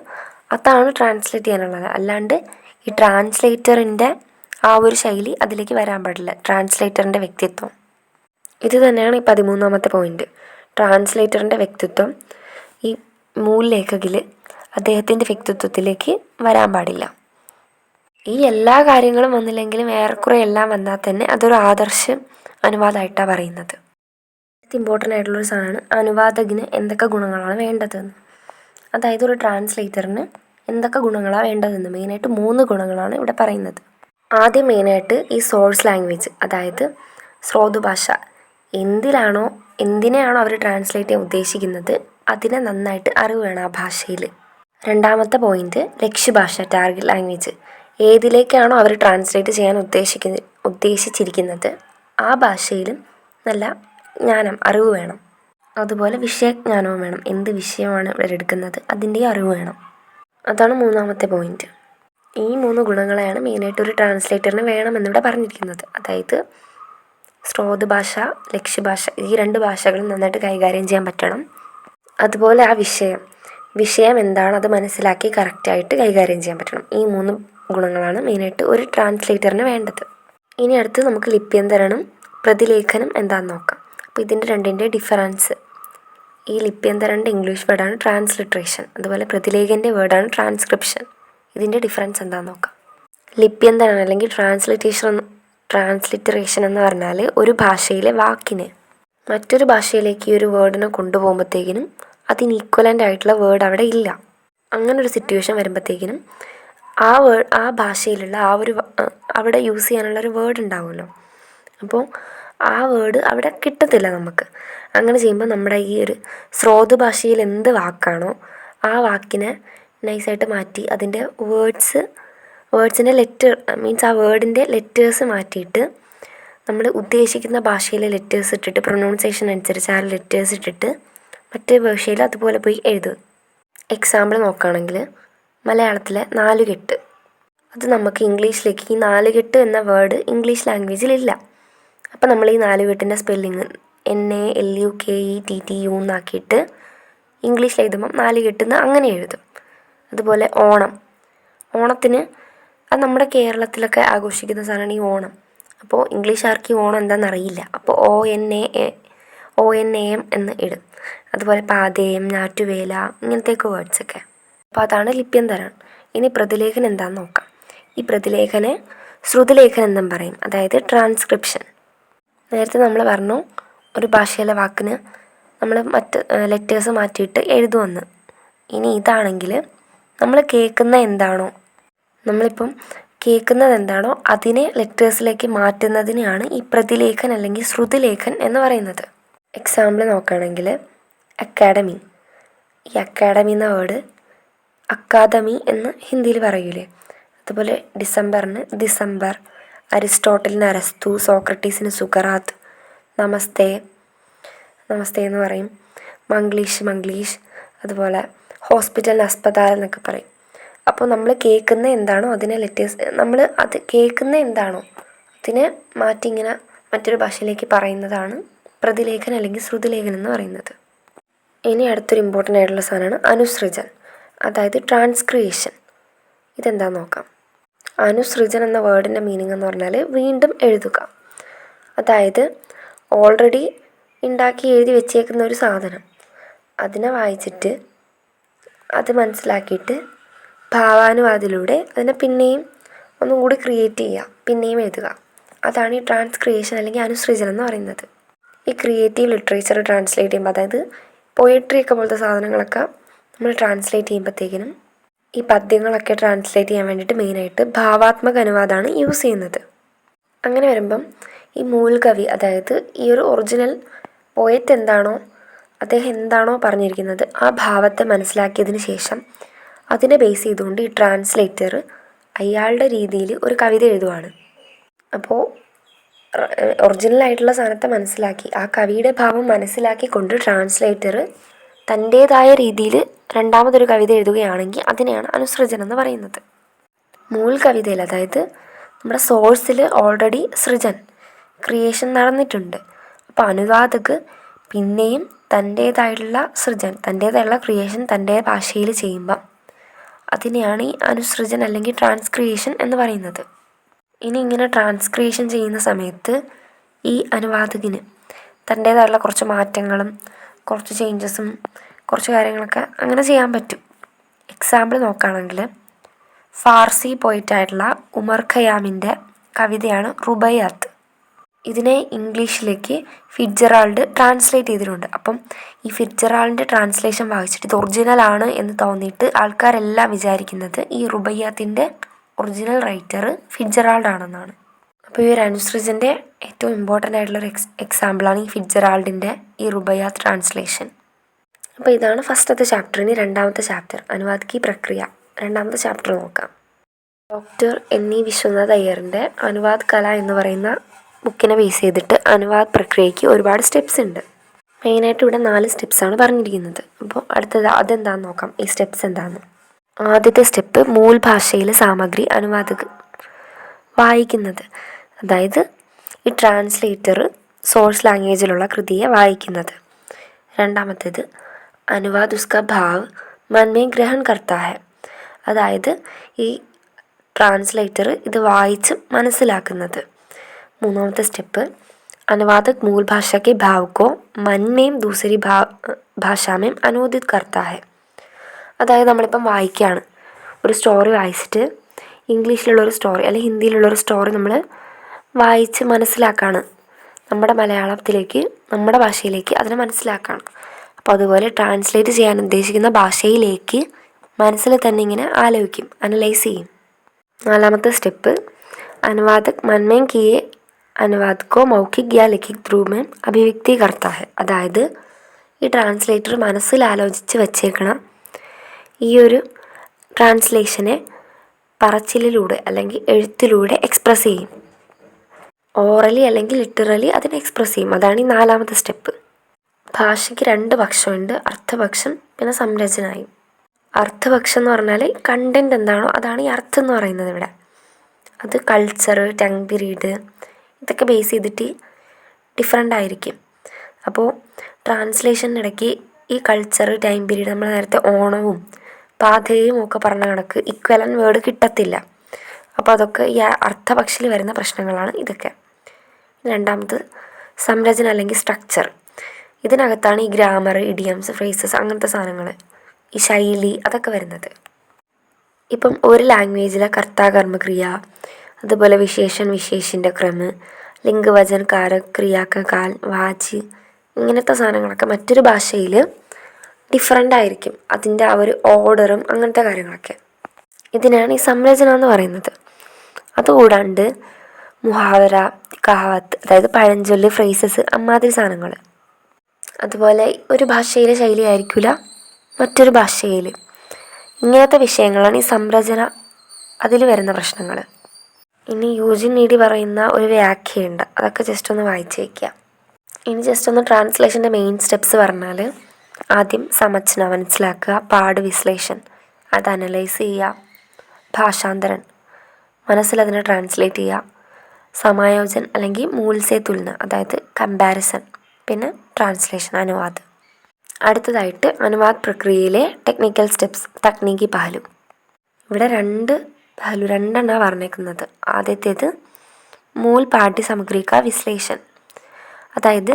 അതാണ് ട്രാൻസ്ലേറ്റ് ചെയ്യാനുള്ളത്. അല്ലാണ്ട് ഈ ട്രാൻസ്ലേറ്ററിൻ്റെ ആ ഒരു ശൈലി അതിലേക്ക് വരാൻ പാടില്ല, ട്രാൻസ്ലേറ്ററിൻ്റെ വ്യക്തിത്വം. ഇത് തന്നെയാണ് ഈ 13ാമത്തെ പോയിന്റ്. ട്രാൻസ്ലേറ്ററിൻ്റെ വ്യക്തിത്വം ഈ മൂൽ ലേഖകിൽ അദ്ദേഹത്തിൻ്റെ വ്യക്തിത്വത്തിലേക്ക് വരാൻ പാടില്ല. ഈ എല്ലാ കാര്യങ്ങളും വന്നില്ലെങ്കിലും ഏറെക്കുറെ എല്ലാം വന്നാൽ തന്നെ അതൊരു ആദർശ അനുവാദമായിട്ടാണ് പറയുന്നത്. ഇമ്പോർട്ടൻ്റ് ആയിട്ടുള്ളൊരു സാധനമാണ് അനുവാദകന് എന്തൊക്കെ ഗുണങ്ങളാണ് വേണ്ടതെന്ന്. അതായത് ഒരു ട്രാൻസ്ലേറ്ററിന് എന്തൊക്കെ ഗുണങ്ങളാണ് വേണ്ടതെന്ന് മെയിനായിട്ട് 3 ഗുണങ്ങളാണ് ഇവിടെ പറയുന്നത്. ആദ്യം മെയിനായിട്ട് ഈ സോഴ്സ് ലാംഗ്വേജ്, അതായത് സ്രോതഭാഷ, എന്തിനെയാണോ അവർ ട്രാൻസ്ലേറ്റ് ചെയ്യാൻ ഉദ്ദേശിക്കുന്നത് അതിനെ നന്നായിട്ട് അറിവ് വേണം ആ ഭാഷയിൽ. രണ്ടാമത്തെ പോയിന്റ് ലക്ഷ്യഭാഷ ടാർഗറ്റ് ലാംഗ്വേജ്, ഏതിലേക്കാണോ അവർ ട്രാൻസ്ലേറ്റ് ചെയ്യാൻ ഉദ്ദേശിച്ചിരിക്കുന്നത് ആ ഭാഷയിലും നല്ല ജ്ഞാനം അറിവ് വേണം. അതുപോലെ വിഷയജ്ഞാനവും വേണം, എന്ത് വിഷയമാണ് ഇവിടെ എടുക്കുന്നത് അതിൻ്റെ അറിവ് വേണം. അതാണ് 3ാമത്തെ പോയിന്റ്. ഈ 3 ഗുണങ്ങളെയാണ് മെയിനായിട്ട് ഒരു ട്രാൻസ്ലേറ്ററിന് വേണമെന്നിവിടെ പറഞ്ഞിരിക്കുന്നത്. അതായത് സ്രോതഭാഷ, ലക്ഷ്യഭാഷ, ഈ 2 ഭാഷകളും നന്നായിട്ട് കൈകാര്യം ചെയ്യാൻ പറ്റണം. അതുപോലെ ആ വിഷയം എന്താണ് അത് മനസ്സിലാക്കി കറക്റ്റായിട്ട് കൈകാര്യം ചെയ്യാൻ പറ്റണം. ഈ 3 ഗുണങ്ങളാണ് മെയിനായിട്ട് ഒരു ട്രാൻസ്ലേറ്ററിന് വേണ്ടത്. ഇനി അടുത്ത് നമുക്ക് ലിപ്യന്തരണം പ്രതിലേഖനം എന്താണെന്ന് നോക്കാം. അപ്പോൾ ഇതിൻ്റെ രണ്ടിൻ്റെ ഡിഫറൻസ്, ഈ ലിപ്യന്തരൻ്റെ ഇംഗ്ലീഷ് വേർഡാണ് ട്രാൻസ്ലിട്രേഷൻ, അതുപോലെ പ്രതിലേഖൻ്റെ വേർഡാണ് ട്രാൻസ്ക്രിപ്ഷൻ. ഇതിൻ്റെ ഡിഫറൻസ് എന്താണെന്ന് നോക്കാം. ലിപ്യന്തരണം അല്ലെങ്കിൽ ട്രാൻസ്ലിറ്ററേഷൻ എന്ന് പറഞ്ഞാൽ ഒരു ഭാഷയിലെ വാക്കിനെ മറ്റൊരു ഭാഷയിലേക്ക് ഈ ഒരു വേർഡിനെ കൊണ്ടുപോകുമ്പോഴത്തേക്കിനും അതിന് ഈക്വലൻ്റ് ആയിട്ടുള്ള വേർഡ് അവിടെ ഇല്ല. അങ്ങനൊരു സിറ്റുവേഷൻ വരുമ്പോഴത്തേക്കിനും ആ ഭാഷയിലുള്ള അവിടെ യൂസ് ചെയ്യാനുള്ളൊരു വേർഡ് ഉണ്ടാവുമല്ലോ, അപ്പോൾ ആ വേർഡ് അവിടെ കിട്ടത്തില്ല നമുക്ക്. അങ്ങനെ ചെയ്യുമ്പോൾ നമ്മുടെ ഈ ഒരു സ്രോത ഭാഷയിൽ എന്ത് വാക്കാണോ ആ വാക്കിനെ നൈസായിട്ട് മാറ്റി അതിൻ്റെ വേർഡ്സിൻ്റെ മീൻസ് ആ വേർഡിൻ്റെ ലെറ്റേഴ്സ് മാറ്റിയിട്ട് നമ്മൾ ഉദ്ദേശിക്കുന്ന ഭാഷയിലെ ലെറ്റേഴ്സ് ഇട്ടിട്ട് പ്രൊനൗൺസിയേഷൻ അനുസരിച്ച് ആ ലെറ്റേഴ്സ് ഇട്ടിട്ട് മറ്റേ ഭാഷയിൽ അതുപോലെ പോയി എഴുതും. എക്സാമ്പിൾ നോക്കുകയാണെങ്കിൽ മലയാളത്തിലെ 4 കെട്ട്, അത് നമുക്ക് ഇംഗ്ലീഷിലേക്ക് ഈ നാലുകെട്ട് എന്ന വേർഡ് ഇംഗ്ലീഷ് ലാംഗ്വേജിലില്ല. അപ്പോൾ നമ്മൾ ഈ നാലുകെട്ടിൻ്റെ സ്പെല്ലിങ് NALUKETTU എന്നാക്കിയിട്ട് ഇംഗ്ലീഷിൽ എഴുതുമ്പം നാലുകെട്ടെന്ന് അങ്ങനെ എഴുതും. അതുപോലെ ഓണത്തിന് അത് നമ്മുടെ കേരളത്തിലൊക്കെ ആഘോഷിക്കുന്ന സാധനമാണ് ഈ ഓണം. അപ്പോൾ ഇംഗ്ലീഷുകാർക്ക് ഈ ഓണം എന്താണെന്നറിയില്ല. അപ്പോൾ ONAM എന്ന് ഇടും. അതുപോലെ പാതേയം, ഞാറ്റുവേല, ഇങ്ങനത്തെയൊക്കെ വേർഡ്സൊക്കെ. അപ്പോൾ അതാണ് ലിപ്യന്തരം. ഇനി പ്രതിലേഖനം എന്താണെന്ന് നോക്കാം. ഈ പ്രതിലേഖനെ ശ്രുതിലേഖനം എന്നും പറയും, അതായത് ട്രാൻസ്ക്രിപ്ഷൻ. നേരത്തെ നമ്മൾ പറഞ്ഞു ഒരു ഭാഷയിലെ വാക്കിന് നമ്മൾ മറ്റ് ലെറ്റേഴ്സ് മാറ്റിയിട്ട് എഴുതുമെന്ന്. ഇനി ഇതാണെങ്കിൽ നമ്മൾ കേൾക്കുന്ന എന്താണോ, നമ്മളിപ്പം കേൾക്കുന്നത് എന്താണോ അതിനെ ലെറ്റേഴ്സിലേക്ക് മാറ്റുന്നതിനെയാണ് ഈ പ്രതിലേഖൻ അല്ലെങ്കിൽ ശ്രുതിലേഖൻ എന്ന് പറയുന്നത്. എക്സാമ്പിൾ നോക്കുകയാണെങ്കിൽ അക്കാഡമി. ഈ അക്കാഡമി എന്ന വേർഡ് അക്കാദമി എന്ന് ഹിന്ദിയിൽ പറയൂലേ. അതുപോലെ ഡിസംബറിന് ഡിസംബർ, അരിസ്റ്റോട്ടലിന് അരസ്തു, സോക്രട്ടീസിന് സുഖറാത്ത്, നമസ്തേ എന്ന് പറയും, മംഗ്ലീഷ്, അതുപോലെ ഹോസ്പിറ്റലിന് അസ്പതാൽ എന്നൊക്കെ പറയും. അപ്പോൾ നമ്മൾ കേൾക്കുന്ന എന്താണോ അതിനെ നമ്മൾ അത് കേൾക്കുന്ന എന്താണോ അതിനെ മാറ്റി ഇങ്ങനെ മറ്റൊരു ഭാഷയിലേക്ക് പറയുന്നതാണ് പ്രതിലേഖൻ അല്ലെങ്കിൽ ശ്രുതിലേഖൻ എന്ന് പറയുന്നത്. ഇനി അടുത്തൊരു ഇമ്പോർട്ടൻ്റ് ആയിട്ടുള്ള സാധനമാണ് അനുസൃജൻ, അതായത് ട്രാൻസ്ക്രിയേഷൻ. ഇതെന്താണെന്ന് നോക്കാം. അനുസൃജൻ എന്ന വേർഡിൻ്റെ മീനിങ് എന്ന് പറഞ്ഞാൽ വീണ്ടും എഴുതുക. അതായത് ഓൾറെഡി ഉണ്ടാക്കി എഴുതി വെച്ചേക്കുന്ന ഒരു സാധനം അതിനെ വായിച്ചിട്ട് അത് മനസ്സിലാക്കിയിട്ട് ഭാവാനുവാദത്തിലൂടെ അതിനെ പിന്നെയും ഒന്നും കൂടി ക്രിയേറ്റ് ചെയ്യുക, പിന്നെയും എഴുതുക. അതാണ് ഈ ട്രാൻസ്ക്രിയേഷൻ അല്ലെങ്കിൽ അനുസൃജൻ എന്ന് പറയുന്നത്. ഈ ക്രിയേറ്റീവ് ലിറ്ററേച്ചർ ട്രാൻസ്ലേറ്റ് ചെയ്യുമ്പോൾ, അതായത് പോയട്രിയൊക്കെ പോലത്തെ സാധനങ്ങളൊക്കെ നമ്മൾ ട്രാൻസ്ലേറ്റ് ചെയ്യുമ്പോഴത്തേക്കിനും ഈ പദ്യങ്ങളൊക്കെ ട്രാൻസ്ലേറ്റ് ചെയ്യാൻ വേണ്ടിയിട്ട് മെയിനായിട്ട് ഭാവാത്മക അനുവാദമാണ് യൂസ് ചെയ്യുന്നത്. അങ്ങനെ വരുമ്പം ഈ മൂലകവി, അതായത് ഈ ഒരു ഒറിജിനൽ പോയറ്റ് എന്താണോ അദ്ദേഹം എന്താണോ പറഞ്ഞിരിക്കുന്നത് ആ ഭാവത്തെ മനസ്സിലാക്കിയതിന് ശേഷം അതിനെ ബേസ് ചെയ്തുകൊണ്ട് ഈ ട്രാൻസ്ലേറ്റർ അയാളുടെ രീതിയിൽ ഒരു കവിത എഴുതുവാണ്. അപ്പോൾ ഒറിജിനലായിട്ടുള്ള സാധനത്തെ മനസ്സിലാക്കി ആ കവിയുടെ ഭാവം മനസ്സിലാക്കിക്കൊണ്ട് ട്രാൻസ്ലേറ്റർ തൻ്റേതായ രീതിയിൽ രണ്ടാമതൊരു കവിത എഴുതുകയാണെങ്കിൽ അതിനെയാണ് അനുസൃജനം എന്ന് പറയുന്നത്. മൂൽ കവിതയിൽ, അതായത് നമ്മുടെ സോഴ്സിൽ ഓൾറെഡി ക്രിയേഷൻ നടന്നിട്ടുണ്ട്. അപ്പോൾ അനുവാദക് പിന്നെയും തൻ്റേതായിട്ടുള്ള ക്രിയേഷൻ തൻ്റെ ഭാഷയിൽ ചെയ്യുമ്പം അതിനെയാണ് ഈ അനുസൃജൻ അല്ലെങ്കിൽ ട്രാൻസ്ക്രിയേഷൻ എന്ന് പറയുന്നത്. ഇനി ഇങ്ങനെ ട്രാൻസ്ക്രിയേഷൻ ചെയ്യുന്ന സമയത്ത് ഈ അനുവാദകന് തൻ്റേതായിട്ടുള്ള കുറച്ച് മാറ്റങ്ങളും കുറച്ച് ചേഞ്ചസും കുറച്ച് കാര്യങ്ങളൊക്കെ അങ്ങനെ ചെയ്യാൻ പറ്റും. എക്സാമ്പിൾ നോക്കുകയാണെങ്കിൽ ഫാർസി പോയിട്ടായിട്ടുള്ള ഉമർ ഖയാമിൻ്റെ കവിതയാണ് റുബൈയാത്ത്. ഇതിനെ ഇംഗ്ലീഷിലേക്ക് ഫിറ്റ്ജെറാൾഡ് ട്രാൻസ്ലേറ്റ് ചെയ്തിട്ടുണ്ട്. അപ്പം ഈ ഫിറ്റ്ജെറാൾഡിൻ്റെ ട്രാൻസ്ലേഷൻ വായിച്ചിട്ട് ഇത് ഒറിജിനലാണ് എന്ന് തോന്നിയിട്ട് ആൾക്കാരെല്ലാം വിചാരിക്കുന്നത് ഈ റുബൈയാത്തിൻ്റെ ഒറിജിനൽ റൈറ്റർ ഫിറ്റ്ജെറാൾഡ് ആണെന്നാണ്. അപ്പോൾ ഈ ഒരു അനുസൃജൻ്റെ ഏറ്റവും ഇമ്പോർട്ടൻ്റ് ആയിട്ടുള്ളൊരു എക്സാമ്പിളാണ് ഈ ഫിറ്റ്ജെറാൾഡിൻ്റെ ഈ റുബൈയാത്ത് ട്രാൻസ്ലേഷൻ. അപ്പോൾ ഇതാണ് ഫസ്റ്റത്തെ ചാപ്റ്റർ. ഇനി രണ്ടാമത്തെ ചാപ്റ്റർ അനുവാദ് കി പ്രക്രിയ, രണ്ടാമത്തെ ചാപ്റ്റർ നോക്കാം. ഡോക്ടർ NE വിശ്വനാഥ് അയ്യറിൻ്റെ അനുവാദ് കല എന്ന് പറയുന്ന ബുക്കിനെ ബേസ് ചെയ്തിട്ട് അനുവാദ് പ്രക്രിയയ്ക്ക് ഒരുപാട് സ്റ്റെപ്സ് ഉണ്ട്. മെയിനായിട്ട് ഇവിടെ 4 സ്റ്റെപ്സാണ് പറഞ്ഞിരിക്കുന്നത്. അപ്പോൾ അടുത്തത് അതെന്താണെന്ന് നോക്കാം, ഈ സ്റ്റെപ്സ് എന്താണെന്ന്. ആദ്യത്തെ സ്റ്റെപ്പ് മൂൽ ഭാഷയിലെ സാമഗ്രി അനുവാദക് വായിക്കുന്നത്, അതായത് ഈ ട്രാൻസ്ലേറ്റർ സോഴ്സ് ലാംഗ്വേജിലുള്ള കൃതിയെ വായിക്കുന്നത്. രണ്ടാമത്തേത് അനുവാദ് ഉസ്ക ഭാവ് മൻമേ ഗ്രഹൺ കർത്താ ഹെ, അതായത് ഈ ട്രാൻസ്ലേറ്റർ ഇത് വായിച്ച് മനസ്സിലാക്കുന്നത്. മൂന്നാമത്തെ സ്റ്റെപ്പ് അനുവാദക് മൂൽ ഭാഷ के भाव को मन में दूसरी ഭാഷാ में अनुवादित करता है, അതായത് നമ്മളിപ്പം വായിക്കുകയാണ്, ഒരു സ്റ്റോറി വായിച്ചിട്ട് ഇംഗ്ലീഷിലുള്ളൊരു സ്റ്റോറി അല്ലെങ്കിൽ ഹിന്ദിയിലുള്ളൊരു സ്റ്റോറി നമ്മൾ വായിച്ച് മനസ്സിലാക്കുകയാണ്, നമ്മുടെ മലയാളത്തിലേക്ക് നമ്മുടെ ഭാഷയിലേക്ക് അതിനെ മനസ്സിലാക്കുകയാണ്. അപ്പോൾ അതുപോലെ ട്രാൻസ്ലേറ്റ് ചെയ്യാൻ ഉദ്ദേശിക്കുന്ന ഭാഷയിലേക്ക് മനസ്സിൽ തന്നെ ഇങ്ങനെ ആലോചിക്കും, അനലൈസ് ചെയ്യും. നാലാമത്തെ സ്റ്റെപ്പ് അനുവാദക് മൻമേം കിയെ അനുവാദ് കോ മൗഖിക് യാ ലിഖിത് രൂപ में അഭിവ്യക്തി करता है, അതായത് ഈ ട്രാൻസ്ലേറ്റർ മനസ്സിൽ ആലോചിച്ച് വച്ചേക്കണം ഈ ഒരു ട്രാൻസ്ലേഷനെ പറച്ചിലിലൂടെ അല്ലെങ്കിൽ എഴുത്തിലൂടെ എക്സ്പ്രസ് ചെയ്യും. ഓറലി അല്ലെങ്കിൽ ലിറ്ററലി അതിനെ എക്സ്പ്രസ് ചെയ്യും. അതാണ് ഈ നാലാമത്തെ സ്റ്റെപ്പ്. ഭാഷയ്ക്ക് 2 പക്ഷമുണ്ട്, അർത്ഥപക്ഷം പിന്നെ സംരചനയും. അർത്ഥപക്ഷം എന്ന് പറഞ്ഞാൽ കണ്ടൻറ് എന്താണോ അതാണ് ഈ അർത്ഥം എന്ന് പറയുന്നത് ഇവിടെ. അത് കൾച്ചർ, ടങ് പീരീഡ് ഇതൊക്കെ ബേസ് ചെയ്തിട്ട് ഡിഫറെൻ്റ് ആയിരിക്കും. അപ്പോൾ ട്രാൻസ്ലേഷനിടയ്ക്ക് ഈ കൾച്ചർ, ടൈം പീരീഡ് നമ്മൾ നേരത്തെ ഓണവും പാതയും ഒക്കെ പറഞ്ഞ കണക്ക് ഇക്വലൻ വേർഡ് കിട്ടത്തില്ല. അപ്പോൾ അതൊക്കെ ഈ അർത്ഥപക്ഷിൽ വരുന്ന പ്രശ്നങ്ങളാണ് ഇതൊക്കെ. രണ്ടാമത് സംരചന അല്ലെങ്കിൽ സ്ട്രക്ചർ. ഇതിനകത്താണ് ഈ ഗ്രാമർ, ഇഡിയംസ്, ഫ്രേസസ് അങ്ങനത്തെ സാധനങ്ങൾ, ഈ ശൈലി അതൊക്കെ വരുന്നത്. ഇപ്പം ഒരു ലാംഗ്വേജിലെ കർത്താ കർമ്മക്രിയ, അതുപോലെ വിശേഷൻ വിശേഷിൻ്റെ ക്രമ്, ലിംഗ് വചൻ കാരക് ക്രിയാക്ക കാൽ വാച്ച് ഇങ്ങനത്തെ സാധനങ്ങളൊക്കെ മറ്റൊരു ഭാഷയിൽ ഡിഫറെൻ്റ് ആയിരിക്കും, അതിൻ്റെ ആ ഒരു ഓർഡറും അങ്ങനത്തെ കാര്യങ്ങളൊക്കെ. ഇതിനാണ് ഈ സംരചന എന്ന് പറയുന്നത്. അതുകൂടാണ്ട് മുഹാവര, കഹാവത്ത്, അതായത് പഴഞ്ചൊല്ല്, ഫ്രേസസ് അമ്മാതിരി സാധനങ്ങൾ. അതുപോലെ ഒരു ഭാഷയിലെ ശൈലി ആയിരിക്കില്ല മറ്റൊരു ഭാഷയിൽ. ഇങ്ങനത്തെ വിഷയങ്ങളാണ് ഈ സംരചന, അതിൽ വരുന്ന പ്രശ്നങ്ങൾ. ഇനി യൂജിൻ നീഡി പറയുന്ന ഒരു വ്യാഖ്യയുണ്ട്, അതൊക്കെ ജസ്റ്റ് ഒന്ന് വായിച്ച് വയ്ക്കുക. ഇനി ജസ്റ്റ് ഒന്ന് ട്രാൻസ്ലേഷൻ്റെ മെയിൻ സ്റ്റെപ്സ് പറഞ്ഞാൽ, ആദ്യം സമജ്ന മനസ്സിലാക്കുക, പാഠ വിശ്ലേഷൻ അത് അനലൈസ് ചെയ്യുക, ഭാഷാന്തരൻ മനസ്സിലതിനെ ട്രാൻസ്ലേറ്റ് ചെയ്യുക, സമായോജൻ അല്ലെങ്കിൽ മൂൽസേ തുലന അതായത് കമ്പാരിസൺ, പിന്നെ ട്രാൻസ്ലേഷൻ അനുവാദ്. അടുത്തതായിട്ട് അനുവാദ് പ്രക്രിയയിലെ ടെക്നിക്കൽ സ്റ്റെപ്സ്, തക്നീക്കി പഹലു. ഇവിടെ രണ്ടെണ്ണമാണ് പറഞ്ഞേക്കുന്നത്. ആദ്യത്തേത് മൂൽ പാഠ്യ സാമഗ്രി കാ വിശ്ലേഷൻ, അതായത്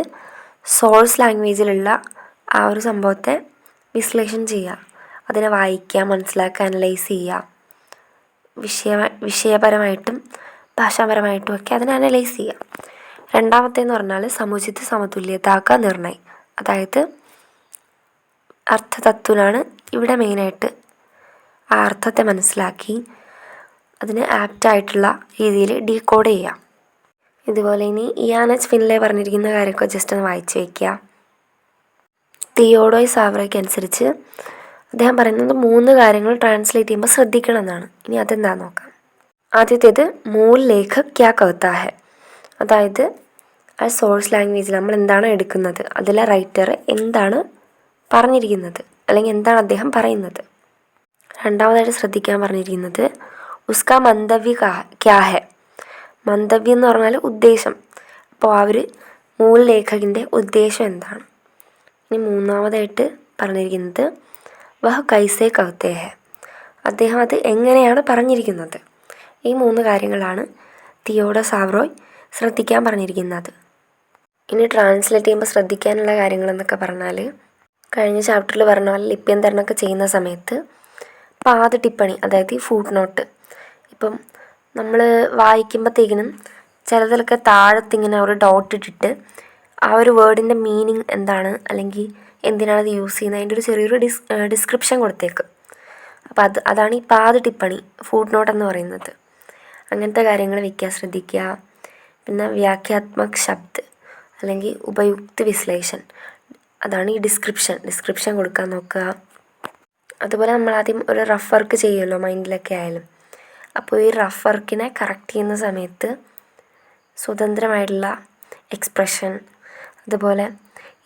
സോഴ്സ് ലാംഗ്വേജിലുള്ള ആ ഒരു സംഭവത്തെ വിശ്ലേഷണം ചെയ്യുക, അതിനെ വായിക്കുക, മനസ്സിലാക്കുക, അനലൈസ് ചെയ്യുക, വിഷയപരമായിട്ടും ഭാഷാപരമായിട്ടും ഒക്കെ അതിനെ അനലൈസ് ചെയ്യുക. രണ്ടാമത്തേന്ന് പറഞ്ഞാൽ സമുചിത സമതുല്യതാക്ക നിർണയം, അതായത് അർത്ഥതത്വനാണ് ഇവിടെ മെയിനായിട്ട്. ആ അർത്ഥത്തെ മനസ്സിലാക്കി അതിന് ആപ്റ്റായിട്ടുള്ള രീതിയിൽ ഡീകോഡ് ചെയ്യുക. ഇതുപോലെ ഇനി ഇയാനച്ച് ഫിൻലെ പറഞ്ഞിരിക്കുന്ന കാര്യമൊക്കെ ജസ്റ്റ് ഒന്ന് വായിച്ച് വയ്ക്കുക. തിയോഡോയ് സാവറയ്ക്ക് അനുസരിച്ച് അദ്ദേഹം പറയുന്നത് 3 കാര്യങ്ങൾ ട്രാൻസ്ലേറ്റ് ചെയ്യുമ്പോൾ ശ്രദ്ധിക്കണം എന്നാണ്. ഇനി അതെന്താണെന്ന് നോക്കാം. ആദ്യത്തേത് മൂൽ ലേഖക് ക്യാ കഹ്താ ഹെ, അതായത് ആ സോഴ്സ് ലാംഗ്വേജിൽ നമ്മൾ എന്താണ് എടുക്കുന്നത് അതിലെ റൈറ്റർ എന്താണ് പറഞ്ഞിരിക്കുന്നത് അല്ലെങ്കിൽ എന്താണ് അദ്ദേഹം പറയുന്നത്. രണ്ടാമതായിട്ട് ശ്രദ്ധിക്കാൻ പറഞ്ഞിരിക്കുന്നത് ഉസ്കാ മന്തവ്യ ക്യാ ഹെ, മന്തവ്യം എന്ന് പറഞ്ഞാൽ ഉദ്ദേശം. അപ്പോൾ ആ ഒരു മൂൽ ലേഖകിൻ്റെ ഉദ്ദേശം എന്താണ്. ഇനി മൂന്നാമതായിട്ട് പറഞ്ഞിരിക്കുന്നത് വഹ് കൈസേ കഹ്തേ ഹെ, അദ്ദേഹം അത് എങ്ങനെയാണ് പറഞ്ഞിരിക്കുന്നത്. ഈ 3 കാര്യങ്ങളാണ് തിയോഡോ സാവറോയ് ശ്രദ്ധിക്കാൻ പറഞ്ഞിരിക്കുന്നത്. ഇനി ട്രാൻസ്ലേറ്റ് ചെയ്യുമ്പോൾ ശ്രദ്ധിക്കാനുള്ള കാര്യങ്ങളെന്നൊക്കെ പറഞ്ഞാൽ, കഴിഞ്ഞ ചാപ്റ്ററിൽ പറഞ്ഞ പോലെ ലിപ്യന്തരണമൊക്കെ ചെയ്യുന്ന സമയത്ത് പാദ ടിപ്പണി, അതായത് ഈ ഫുട് നോട്ട്, ഇപ്പം നമ്മൾ വായിക്കുമ്പോഴത്തേക്കിനും ചിലതിലൊക്കെ താഴത്തിങ്ങനെ ഒരു ഡോട്ട് ഇട്ടിട്ട് ആ ഒരു വേർഡിൻ്റെ മീനിങ് എന്താണ് അല്ലെങ്കിൽ എന്തിനാണ് അത് യൂസ് ചെയ്യുന്നത് അതിൻ്റെ ഒരു ചെറിയൊരു ഡിസ്ക്രിപ്ഷൻ കൊടുത്തേക്ക്. അപ്പോൾ അതാണ് ഈ പാദ ടിപ്പണി, ഫുട് നോട്ട് എന്ന് പറയുന്നത്. അങ്ങനത്തെ കാര്യങ്ങൾ വയ്ക്കാൻ ശ്രദ്ധിക്കുക. പിന്നെ വ്യാഖ്യാത്മക് ശബ്ദ് അല്ലെങ്കിൽ ഉപയുക്ത വിശ്ലേഷൻ, അതാണ് ഈ ഡിസ്ക്രിപ്ഷൻ കൊടുക്കാൻ നോക്കുക. അതുപോലെ നമ്മളാദ്യം ഒരു റഫ് വർക്ക് ചെയ്യുമല്ലോ മൈൻഡിലൊക്കെ ആയാലും, അപ്പോൾ ഈ റഫ് വർക്കിനെ കറക്റ്റ് ചെയ്യുന്ന സമയത്ത് സ്വതന്ത്രമായിട്ടുള്ള എക്സ്പ്രഷൻ, അതുപോലെ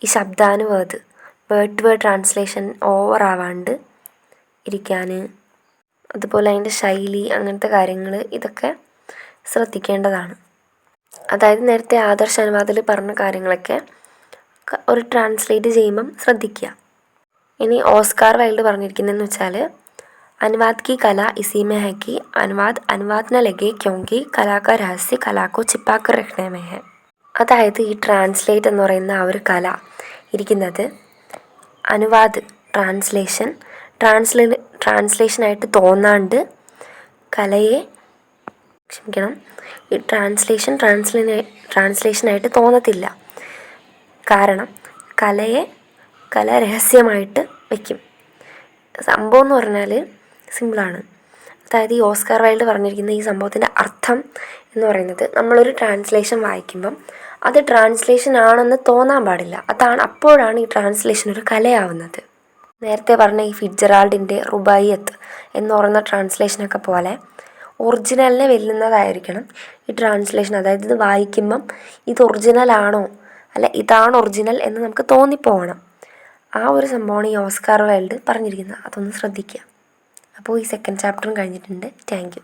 ഈ ശബ്ദാനുവാദ്, word to word translation over ആവാണ്ട് ഇരിക്കാൻ, അതുപോലെ അതിൻ്റെ ശൈലി, അങ്ങനത്തെ കാര്യങ്ങൾ ഇതൊക്കെ ശ്രദ്ധിക്കേണ്ടതാണ്. അതായത് നേരത്തെ ആദർശ അനുവാദത്തിൽ പറഞ്ഞ കാര്യങ്ങളൊക്കെ ഒരു ട്രാൻസ്ലേറ്റ് ചെയ്യുമ്പം ശ്രദ്ധിക്കുക. ഇനി ഓസ്കാർ വൈൽഡ് പറഞ്ഞിരിക്കുന്നതെന്ന് വെച്ചാൽ, അനുവാദ് की कला इसी में है कि अनुवाद न लगे क्योंकि कला का रहस्य कला को छिपा कर रखने में है. അതായത് ഈ ട്രാൻസ്ലേറ്റ് എന്ന് പറയുന്ന ആ ഒരു കല ഇരിക്കുന്നത് അനുവാദ് ട്രാൻസ്ലേഷനായിട്ട് തോന്നാണ്ട് കലയെ ഈ ട്രാൻസ്ലേഷനായിട്ട് തോന്നത്തില്ല. കാരണം കല രഹസ്യമായിട്ട് വയ്ക്കും. സംഭവം എന്ന് പറഞ്ഞാൽ സിമ്പിളാണ്. അതായത് ഈ ഓസ്കാർ വൈൽഡ് പറഞ്ഞിരിക്കുന്ന ഈ സംഭവത്തിൻ്റെ അർത്ഥം എന്ന് പറയുന്നത്, നമ്മളൊരു ട്രാൻസ്ലേഷൻ വായിക്കുമ്പം അത് ട്രാൻസ്ലേഷൻ ആണെന്ന് തോന്നാൻ പാടില്ല. അപ്പോഴാണ് ഈ ട്രാൻസ്ലേഷൻ ഒരു കലയാവുന്നത്. നേരത്തെ പറഞ്ഞ ഈ ഫിറ്റ്ജെറാൾഡിൻ്റെ റുബായിയത്ത് എന്ന് പറയുന്ന ട്രാൻസ്ലേഷനൊക്കെ പോലെ ഒറിജിനലിനെ വെല്ലുന്നതായിരിക്കണം ഈ ട്രാൻസ്ലേഷൻ. അതായത് ഇത് വായിക്കുമ്പം ഇത് ഒറിജിനലാണോ അല്ല ഇതാണ് ഒറിജിനൽ എന്ന് നമുക്ക് തോന്നിപ്പോകണം. ആ ഒരു സംഭവമാണ് ഈ ഓസ്കാർ വൈൽഡ് പറഞ്ഞിരിക്കുന്നത്. അതൊന്ന് ശ്രദ്ധിക്കുക. അപ്പോൾ ഈ സെക്കൻഡ് ചാപ്റ്ററും കഴിഞ്ഞിട്ടുണ്ട്. Thank you.